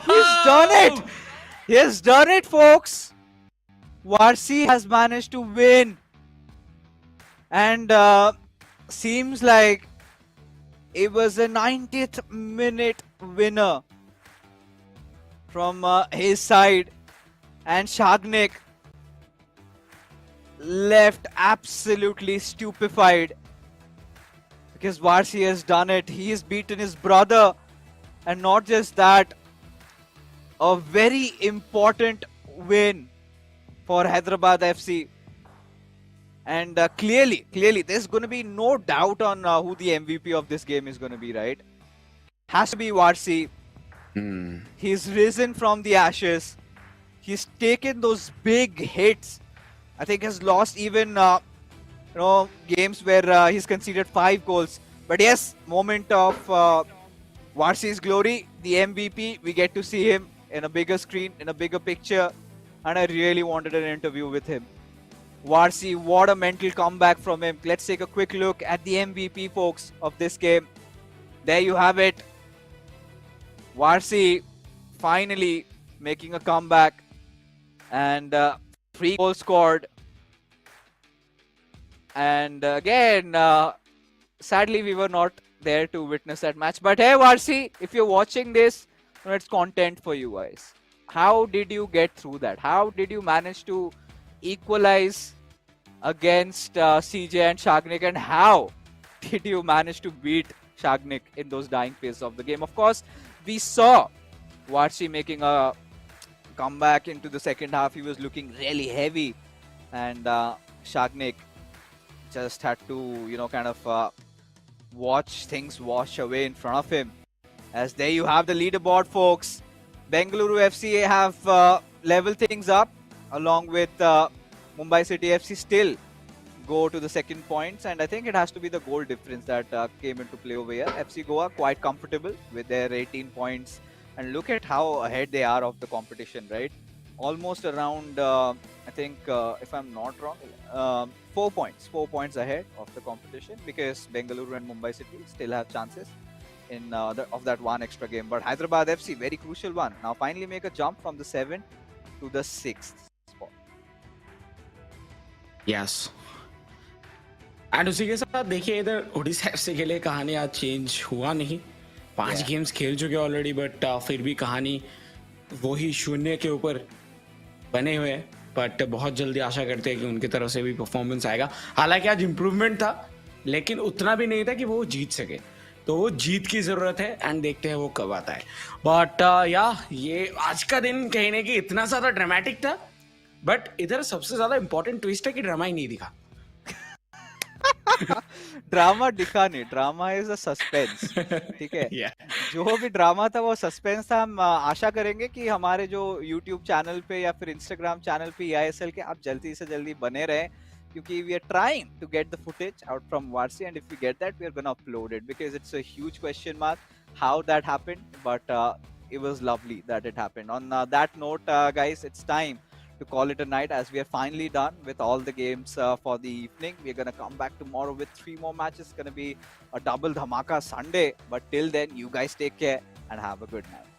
He's done it. He has done it, folks. Varsi has managed to win. And seems like it was a 90th minute winner from his side. And Shagnik left absolutely stupefied because Varsi has done it. He has beaten his brother, and not just that, a very important win for Hyderabad FC. And clearly, there's going to be no doubt on who the MVP of this game is going to be, right? Has to be Varsi. He's risen from the ashes. He's taken those big hits. I think has lost even games where he's conceded 5 goals. But yes, moment of Varsi's glory, the MVP. We get to see him in a bigger screen, in a bigger picture, and I really wanted an interview with him. Varsi, what a mental comeback from him. Let's take a quick look at the MVP, folks, of this game. There you have it. Varsi finally making a comeback, and 3 goals scored. And again, sadly, we were not there to witness that match. But hey, Varsi, if you're watching this, it's content for you guys. How did you get through that? How did you manage to equalize against CJ and Shagnik? And how did you manage to beat Shagnik in those dying phases of the game? Of course, we saw Varsi making a comeback into the second half. He was looking really heavy, and Shagnik just had to, kind of watch things wash away in front of him. As there you have the leaderboard, folks. Bengaluru FC have leveled things up, along with Mumbai City FC still go to the second points, and I think it has to be the goal difference that came into play over here. FC Goa quite comfortable with their 18 points, and look at how ahead they are of the competition, right? Almost around, I think, if I'm not wrong, 4 points ahead of the competition, because Bengaluru and Mumbai City still have chances in of that one extra game. But Hyderabad FC, very crucial one. Now finally make a jump from the 7th to the 6th spot. Yes. And उसी के साथ देखिए इधर Odisha FC के लिए कहानी आज change हुआ नहीं। 5 गेम्स खेल चुके ऑलरेडी, बट फिर भी कहानी वही 0 के ऊपर बने हुए हैं। बट बहुत जल्दी आशा करते हैं कि उनकी तरफ से भी परफॉर्मेंस आएगा। हालांकि आज इम्प्रूवमेंट था, लेकिन उतना भी नहीं था कि वो जीत सके, तो वो जीत की ज़रूरत है, एंड देखते हैं वो कब आता है। बट ये आज का दिन कहीं ना कहीं इतना ज़्यादा ड्रामेटिक था, बट इधर सबसे ज़्यादा इंपॉर्टेंट ट्विस्ट है कि ड्रामा ही नहीं दिखा। ड्रामा दिखा नहीं, ड्रामा इज अ सस्पेंस, ठीक है। जो भी ड्रामा था वो सस्पेंस था। हम आशा करेंगे कि हमारे जो यूट्यूब चैनल पे या फिर इंस्टाग्राम चैनल पे eISL के आप जल्दी से जल्दी बने रहें, क्योंकि we are trying to get the footage out from Varsi, and if we get that, we are gonna upload it, because it's a huge question mark how that happened, but it was lovely that it happened. On that note, guys, it's time to call it a night, as we are finally done with all the games for the evening. We're going to come back tomorrow with 3 more matches. It's going to be a double dhamaka Sunday. But till then, you guys take care and have a good night.